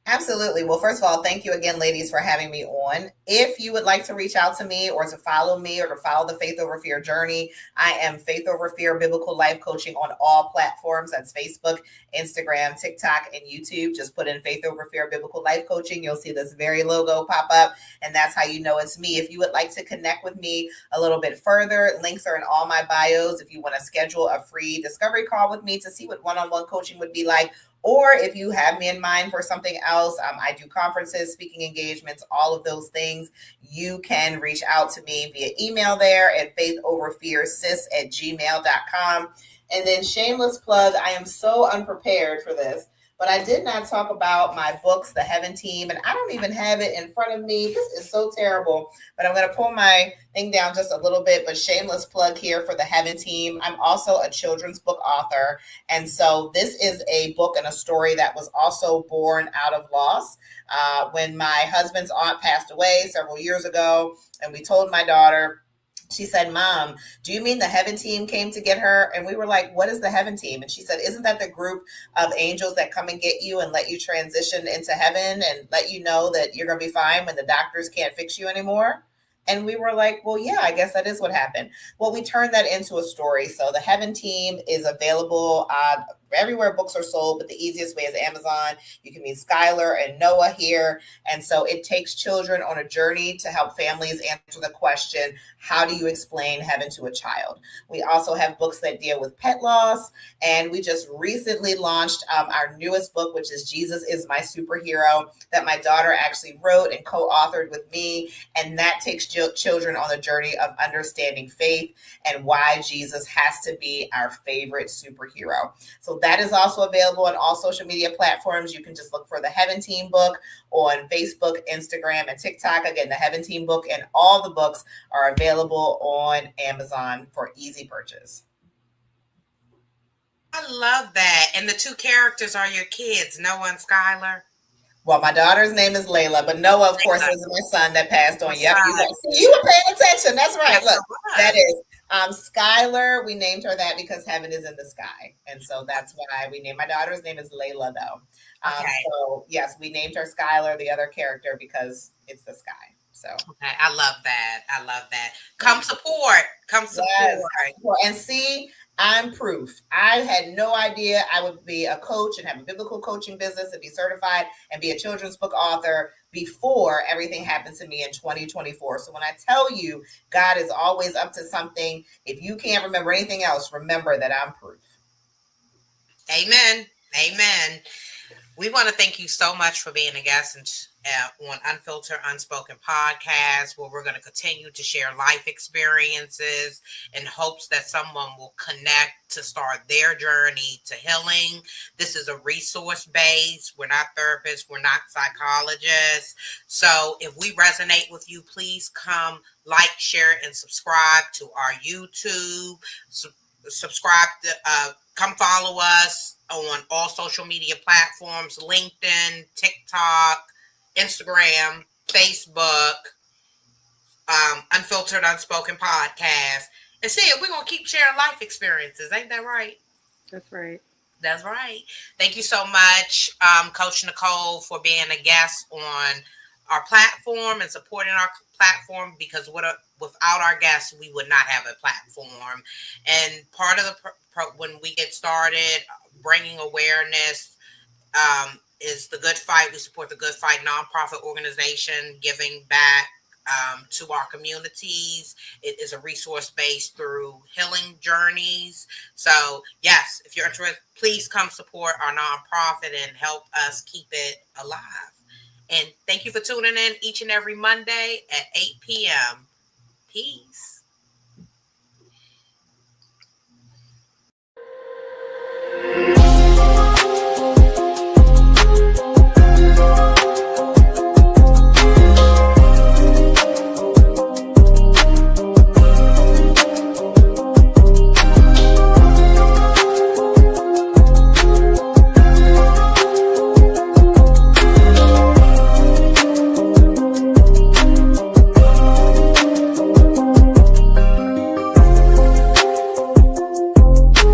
Absolutely. Well, first of all, thank you again, ladies, for having me on. If you would like to reach out to me or to follow me or to follow the Faith Over Fear journey, I am Faith Over Fear Biblical Life Coaching on all platforms. That's Facebook, Instagram, TikTok, and YouTube. Just put in Faith Over Fear Biblical Life Coaching. You'll see this very logo pop up, and that's how you know it's me. If you would like to connect with me a little bit further, links are in all my bios. If you want to schedule a free discovery call with me to see what one-on-one coaching would be like, or if you have me in mind for something else, I do conferences, speaking engagements, all of those things. You can reach out to me via email there at faithoverfearsis@gmail.com. And then shameless plug, I am so unprepared for this, but I did not talk about my books, The Heaven Team, and I don't even have it in front of me. This is so terrible, but I'm going to pull my thing down just a little bit, but shameless plug here for The Heaven Team. I'm also a children's book author, and so this is a book and a story that was also born out of loss. When my husband's aunt passed away several years ago, and we told my daughter, she said, Mom, do you mean the Heaven Team came to get her? And we were like, what is the Heaven Team? And she said, isn't that the group of angels that come and get you and let you transition into heaven and let you know that you're going to be fine when the doctors can't fix you anymore? And we were like, well, yeah, I guess that is what happened. Well, we turned that into a story. So the Heaven Team is available everywhere books are sold, but the easiest way is Amazon. You can meet Skylar and Noah here. And so it takes children on a journey to help families answer the question, how do you explain heaven to a child? We also have books that deal with pet loss. And we just recently launched our newest book, which is Jesus is My Superhero, that my daughter actually wrote and co-authored with me. And that takes children on the journey of understanding faith and why Jesus has to be our favorite superhero. So that is also available on all social media platforms. You can just look for the Heaven Team book on Facebook, Instagram, and TikTok. Again, the Heaven Team book and all the books are available on Amazon for easy purchase. I love that. And the two characters are your kids, Noah and Skylar. Well, my daughter's name is Layla, but Noah, of course, is my son that passed on. Yep, you were paying attention. That's right. Look, that is Skylar. We named her that because heaven is in the sky, and so that's why we named my daughter's name is Layla, though. Okay. So yes, we named her Skylar, the other character, because it's the sky. So okay, I love that. I love that. Come support. Come support. Yes. And see, I'm proof. I had no idea I would be a coach and have a biblical coaching business and be certified and be a children's book author before everything happened to me in 2024. So when I tell you God is always up to something, if you can't remember anything else, remember that I'm proof. Amen. Amen. We want to thank you so much for being a guest on Unfiltered Unspoken Podcast, where we're going to continue to share life experiences in hopes that someone will connect to start their journey to healing. This is a resource base. We're not therapists. We're not psychologists. So if we resonate with you, please come like, share, and subscribe to our YouTube. Subscribe to come follow us on all social media platforms, LinkedIn, TikTok, Instagram, Facebook, Unfiltered Unspoken Podcast. And see, we're going to keep sharing life experiences. Ain't that right? That's right. That's right. Thank you so much, Coach Nicole, for being a guest on our platform and supporting our platform, because without our guests, we would not have a platform. And part of when we get started, bringing awareness, is the Good Fight. We support the Good Fight nonprofit organization, giving back to our communities. It is a resource based through healing journeys. So, yes, if you're interested, please come support our nonprofit and help us keep it alive. And thank you for tuning in each and every Monday at 8 p.m. Peace.